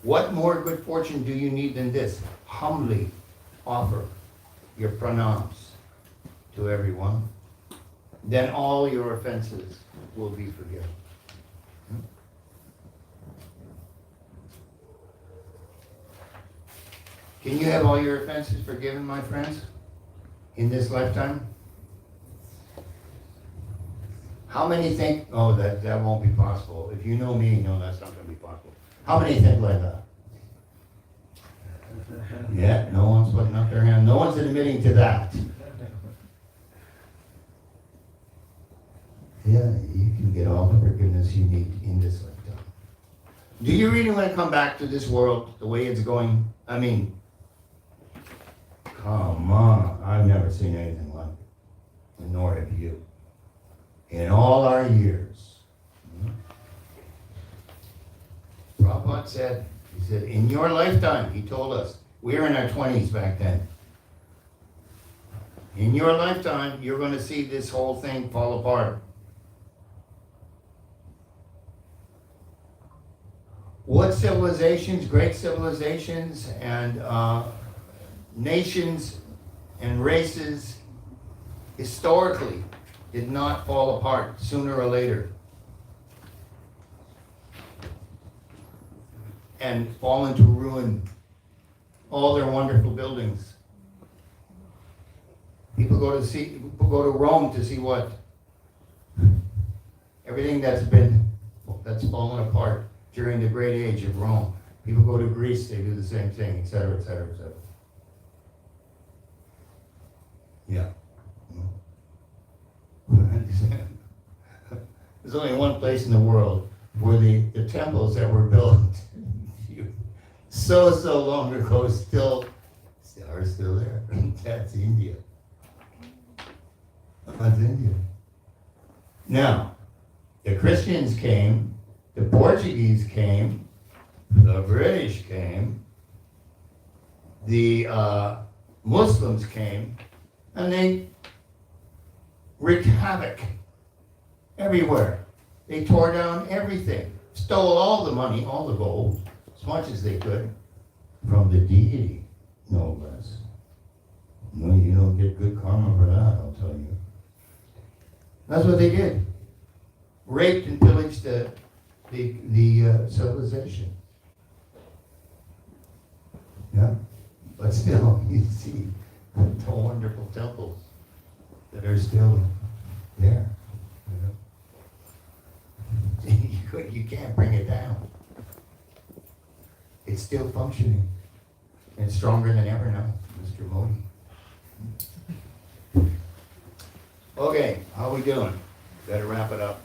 What more good fortune do you need than this? Humbly offer your pranams to everyone. Then all your offenses will be forgiven." Can you have all your offenses forgiven, my friends, in this lifetime? How many think, oh, that won't be possible? If you know me, you know that's not going to be possible. How many think like that? Yeah, no one's putting up their hand. No one's admitting to that. Yeah, you can get all the forgiveness you need in this lifetime. Do you really want to come back to this world the way it's going? I mean, come on. I've never seen anything like and nor have you. In all our years. Prabhupada said, he said, in your lifetime, he told us, we were in our 20s back then. In your lifetime, you're going to see this whole thing fall apart. What civilizations, great civilizations, and nations and races historically did not fall apart sooner or later and fall into ruin, all their wonderful buildings. People go to Rome to see what? Everything that's fallen apart during the great age of Rome. People go to Greece, they do the same thing, etc., etc., etc. Yeah. There's only one place in the world where the temples that were built so long ago still are still there. That's India. That's India. Now, the Christians came, the Portuguese came, the British came, the Muslims came, and they wreaked havoc everywhere. They tore down everything, stole all the money, all the gold, as much as they could, from the deity, no less. No, you don't get good karma for that, I'll tell you. That's what they did. Raped and pillaged the civilization. Yeah, but still, you see the wonderful temples that are still there. You can't bring it down. It's still functioning. And stronger than ever now, Mr. Modi. Okay, how we doing? Better wrap it up.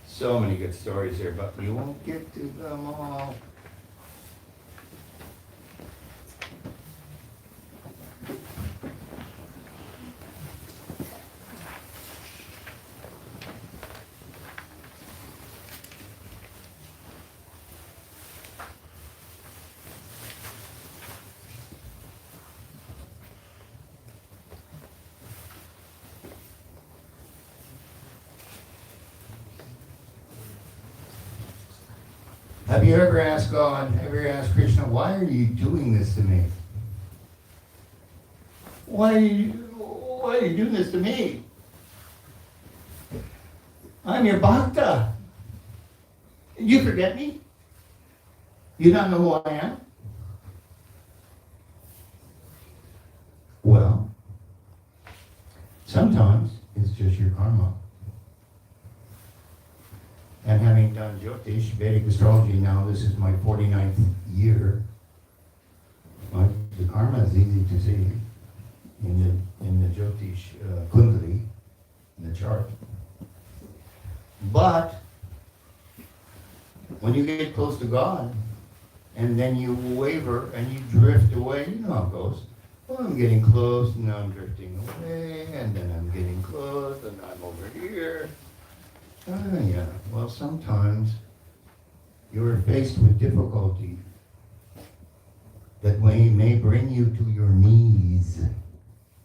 So many good stories here, but we won't get to them all. Have you ever asked God, have you ever asked Krishna, why are you doing this to me? Why are you doing this to me? I'm your bhakta. You forget me? You don't know who I am? Well, sometimes it's just your karma. And having done Jyotish, Vedic astrology now, this is my 49th year. The karma is easy to see in the Jyotish Kundali, in the chart. But when you get close to God, and then you waver and you drift away, you know how it goes. Well, I'm getting close, and now I'm drifting away, and then I'm getting close, and I'm over here. Yeah, well, sometimes you're faced with difficulty that may bring you to your knees,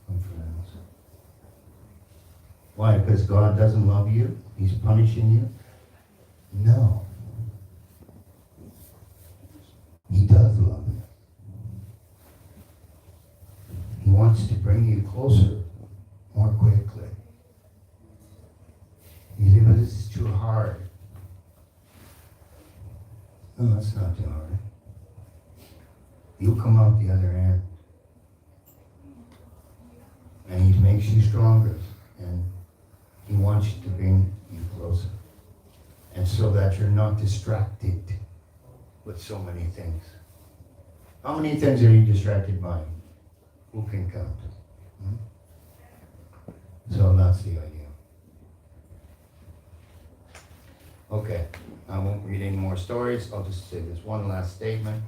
my friends. Why? Because God doesn't love you? He's punishing you? No. He does love you. He wants to bring you closer more quickly. You say, but this is too hard. No, it's not too hard. You'll come out the other end. And he makes you stronger. And he wants to bring you closer. And so that you're not distracted with so many things. How many things are you distracted by? Who can count? So that's the idea. Okay, I won't read any more stories. I'll just say this one last statement.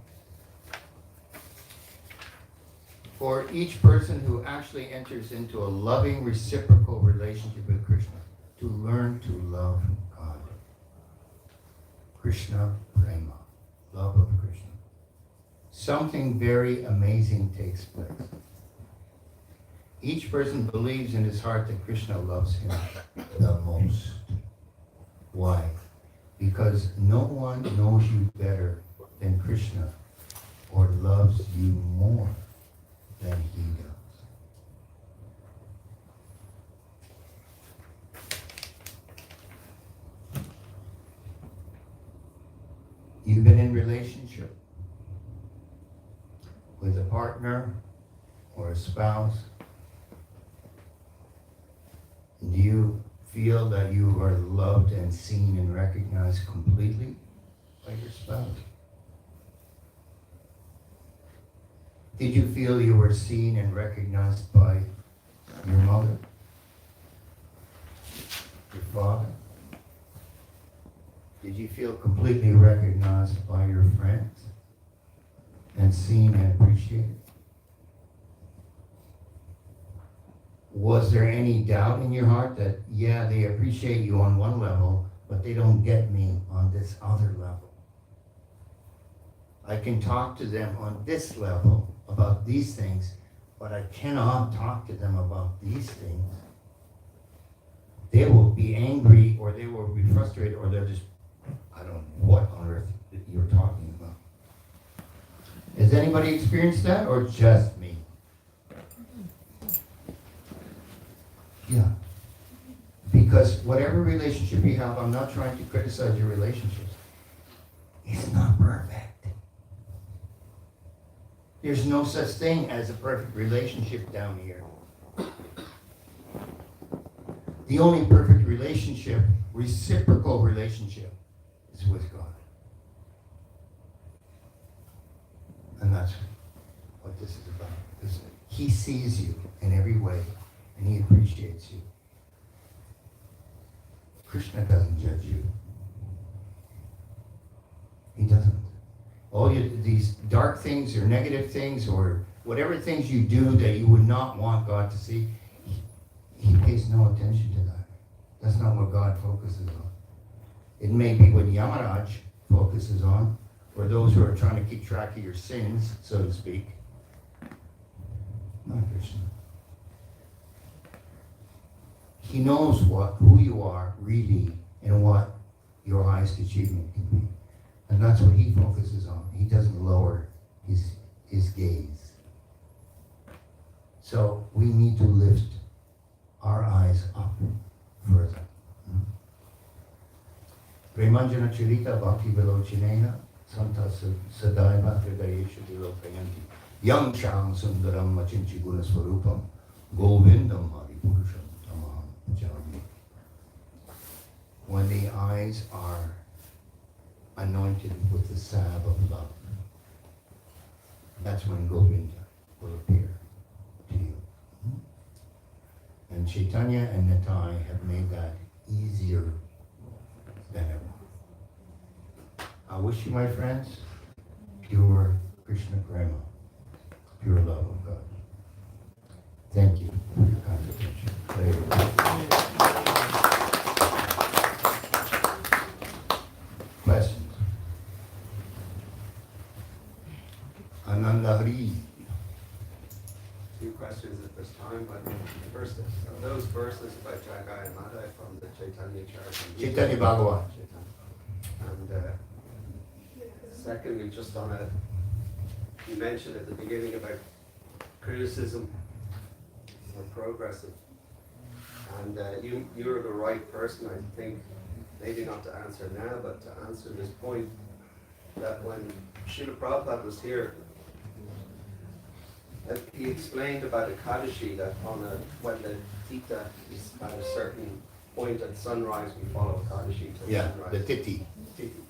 for each person who actually enters into a loving, reciprocal relationship with Krishna to learn to love God. Krishna Prema, love of Krishna. Something very amazing takes place. Each person believes in his heart that Krishna loves him the most. Why? Because no one knows you better than Krishna or loves you more than he does. You've been in relationship with a partner or a spouse. Do you feel that you are loved and seen and recognized completely by your spouse? Did you feel you were seen and recognized by your mother, your father? Did you feel completely recognized by your friends and seen and appreciated? Was there any doubt in your heart that, yeah, they appreciate you on one level, but they don't get me on this other level? I can talk to them on this level about these things, but I cannot talk to them about these things. They will be angry, or they will be frustrated, or they'll just, I don't know what on earth you're talking about. Has anybody experienced that, or just me? Yeah. Because whatever relationship you have, I'm not trying to criticize your relationships. It's not perfect. There's no such thing as a perfect relationship down here. The only perfect relationship, reciprocal relationship, is with God. And that's what this is about. Because he sees you in every way, and he appreciates you. Krishna doesn't judge you. He doesn't. All these dark things or negative things or whatever things you do that you would not want God to see, he pays no attention to that. That's not what God focuses on. It may be what Yamaraj focuses on, or those who are trying to keep track of your sins, so to speak. Not Krishna. He knows who you are really and what your highest achievement can be. And that's what he focuses on. He doesn't lower his gaze. So we need to lift our eyes up further. Premanjana Chirita Bhakti Vilochinena Santa Sadaiva Hridayeshu Dilokayanti Yang Cham Sundaram Machinchi Guna Swarupam Govindam Hari Purusham Tamaham Jami. When the eyes are anointed with the salve of love, that's when Govinda will appear to you. And Chaitanya and Nitai have made that easier than ever. I wish you, my friends, pure Krishna Prema, pure love of God. Thank you for your contribution. Questions? Ananda Hari. Few questions at this time, but first, those verses about Jagai and Madai from the Chaitanya Charitamrita. Chaitanya Bhagavan. And secondly, just on you mentioned at the beginning about criticism or progressive. And you're the right person, I think, maybe not to answer now, but to answer this point, that when Srila Prabhupada was here, he explained about a Kadashi that when the Tita is at a certain point at sunrise, we follow Kadashi till sunrise. The Titi. Titi.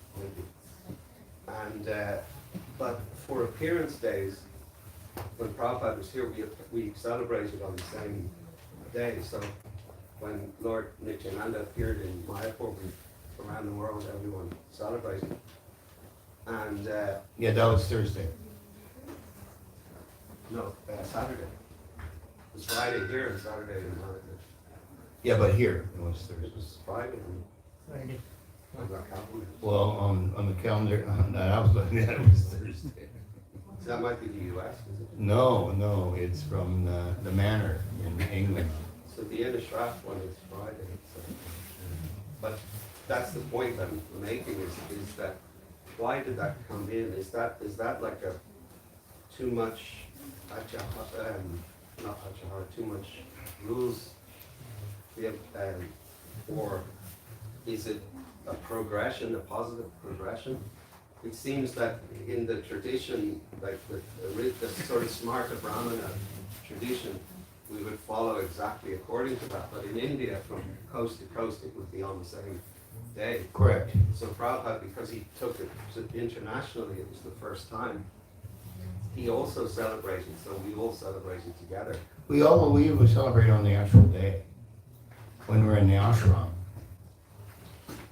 And but for appearance days, when Prabhupada was here, we celebrated on the same day. So when Lord Nityananda appeared in Mayapur, around the world, everyone celebrated. And Yeah, that was Thursday. No, Saturday. It was Friday here and Saturday in America. Yeah, but here it was It Thursday. was Friday and Friday. I got calendar. Well, on the calendar that I was looking at, it was Thursday. So that might be the US, is it? No, it's from the Manor in England. So the Innisfrach one is Friday. So. But that's the point I'm making is that why did that come in? Is that like a too much not too much rules? Or is it a progression, a positive progression? It seems that in the tradition, like the sort of Smarta Brahmana tradition, we would follow exactly according to that. But in India, from coast to coast, it would be on the same day. Correct. So Prabhupada, because he took it internationally, it was the first time, he also celebrated, so we all celebrated together. We would celebrate on the actual day when we're in the ashram.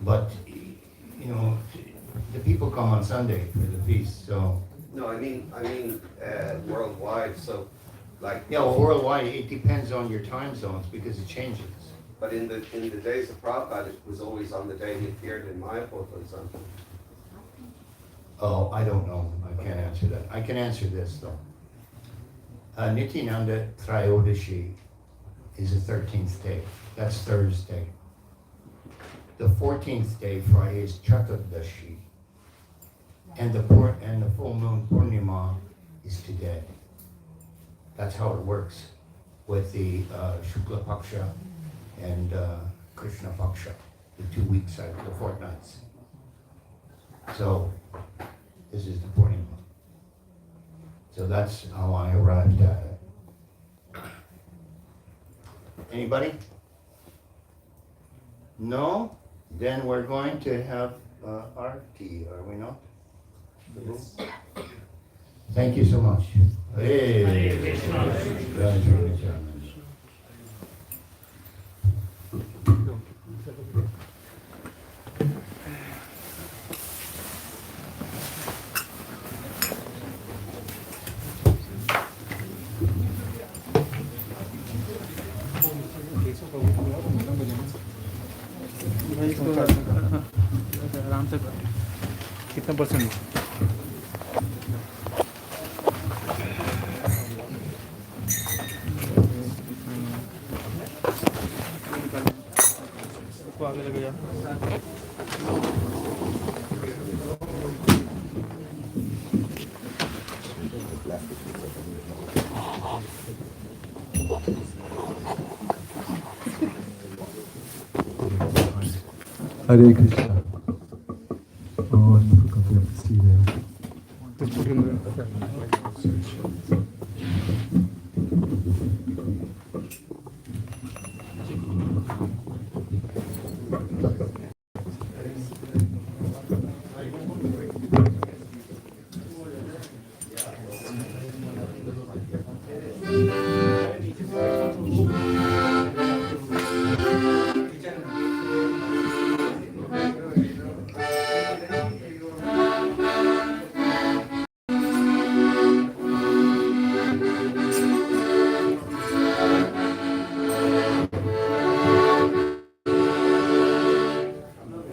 But, you know, the people come on Sunday for the feast, so. No, I mean worldwide, so like. Yeah, well, worldwide, it depends on your time zones because it changes. But in the days of Prabhupada, it was always on the day he appeared in Mayapur, for example. Oh, I don't know. I can't answer that. I can answer this though. Nityananda Trayodashi is the 13th day. That's Thursday. The 14th day, Friday, is Chaturdashi. And the full moon Purnima is today. That's how it works with the Shukla Paksha and Krishna Paksha, the 2 week cycle, the fortnights. So this is the Purnima. So that's how I arrived at it. Anybody? No? Then we're going to have Aarti, are we not? Yes. Thank you so much. Hey. आराम से कितना percent को आगे लगे जा Hare Krishna. Oh, wonderful to see them.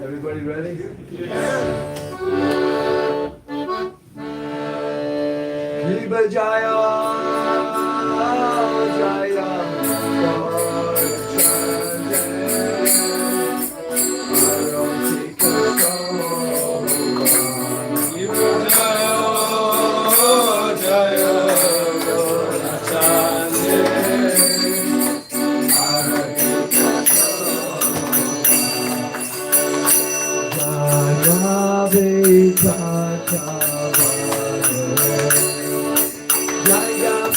Everybody ready? Viva Jaya, Jaya, Jaya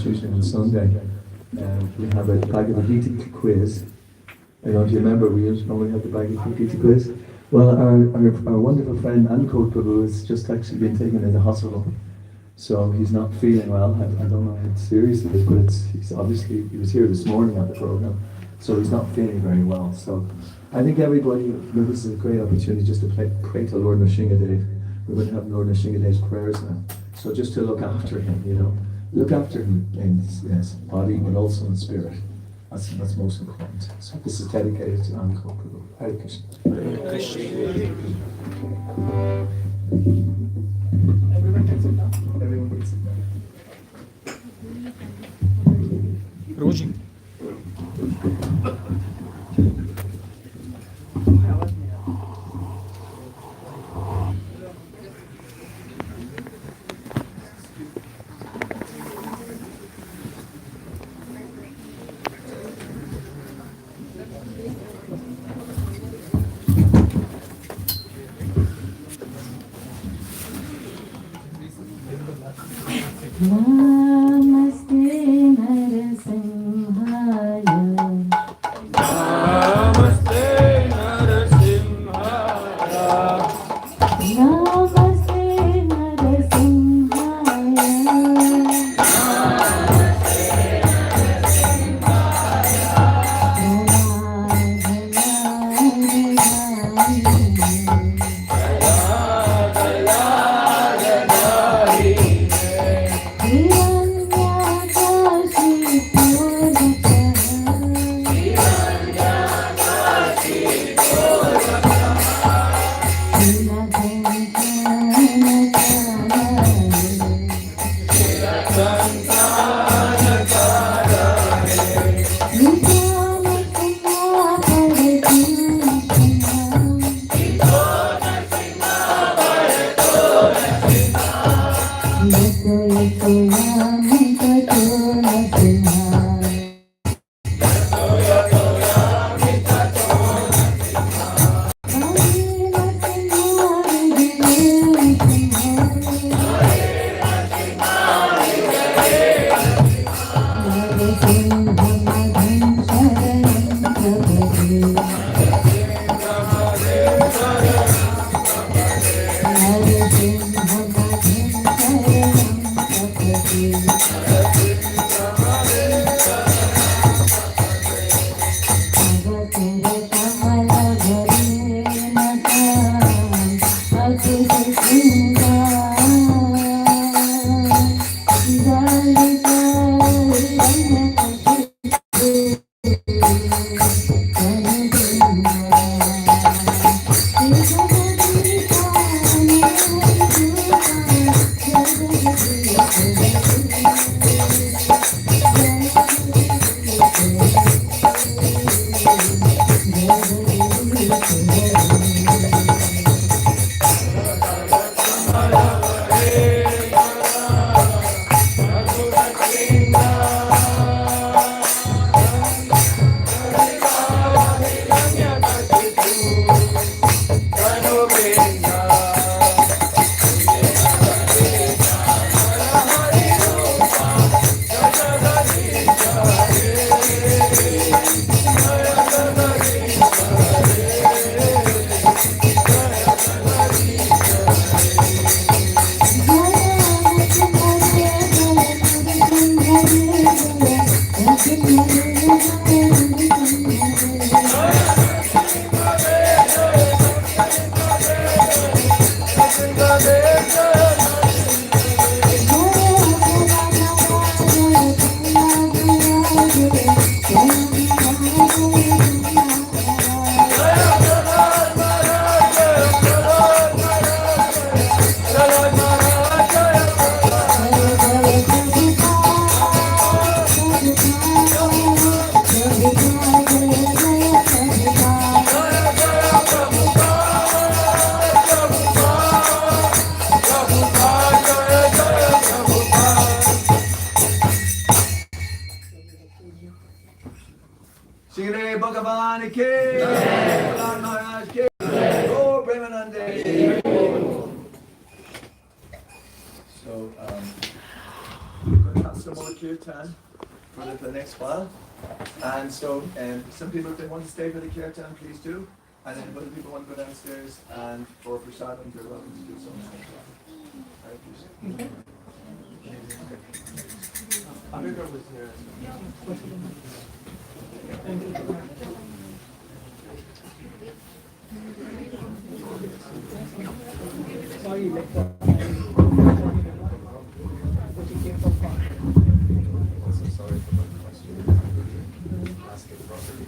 Tuesday and Sunday, we have a Bhagavad Gita quiz. I don't know if you remember, we used to normally have the Bhagavad Gita quiz. Well, our wonderful friend Ankot Prabhu has just actually been taken into hospital. So he's not feeling well. I don't know how serious it is, but he's obviously, he was here this morning at the program, so he's not feeling very well. So I think everybody, this is a great opportunity just to pray to Lord Nrsingadev. We're going to have Lord Nrsingadev's prayers now. So just to look after him, you know. Look after him in his body, but also in spirit. That's most important. So this is dedicated to Ankot Prabhu. Hare Krishna. Hare Krishna. Everyone can sit down. Everyone can sit down. Roji. Namaste Narasimhaya. Namaste Narasimhaya. Namaste Narasimhaya. Namaste Shri Bhagavan ki, Bhagavan Maharaj ki, Go Premanande. So, we're going to have some more kirtan for the next while. And so, some people, if they want to stay for the kirtan, please do. And then if other people want to go downstairs and for prasadam, they're welcome to do so. Ambedkar was here. Sorry, like Also sorry for my question. Ask it properly.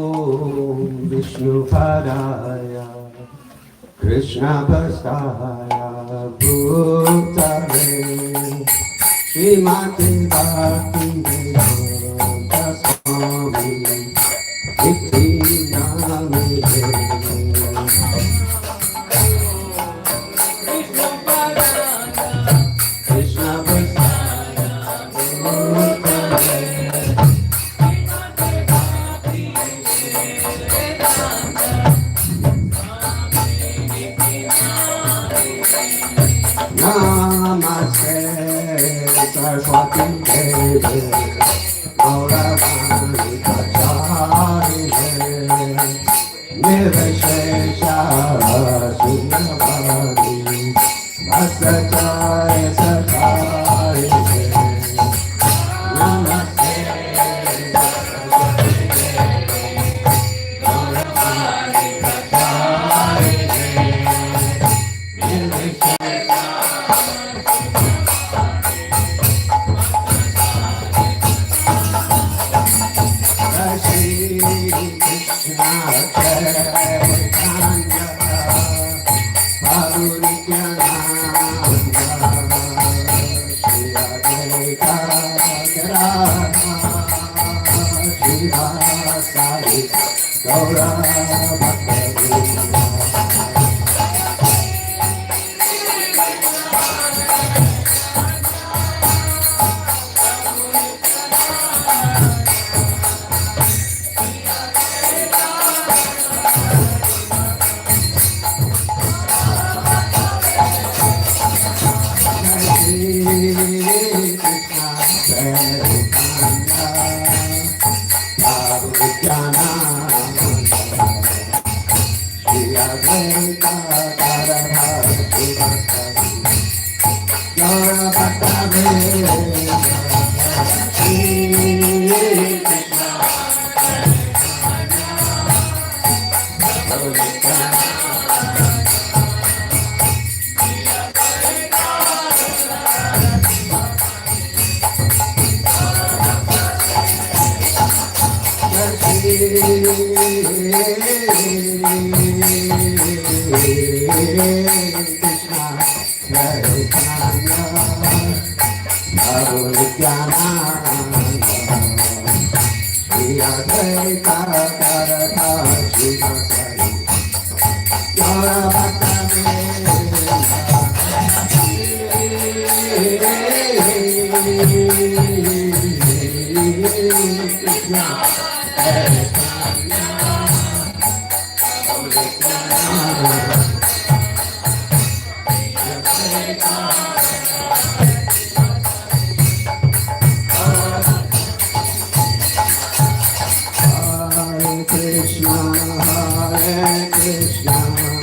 Namo Vishnu Padaya Krishna Bhastaya Bhutale Srimati Bhakti Vedanta Swami Iti Namite Krishna Bhastaya Bhutale Namaste Saraswati Devi Gauravani Kacharine Nirvishesha Sunyavadi Bhastacharya Sakarine Namaste Saraswati Devi Gauravani Kacharine Nirvishesha Krishna Chaitanya Prabhu Nityananda Shri Advaita Gadadhara Srivasadi Gaura Bhakta Krishna, Hare Krishna.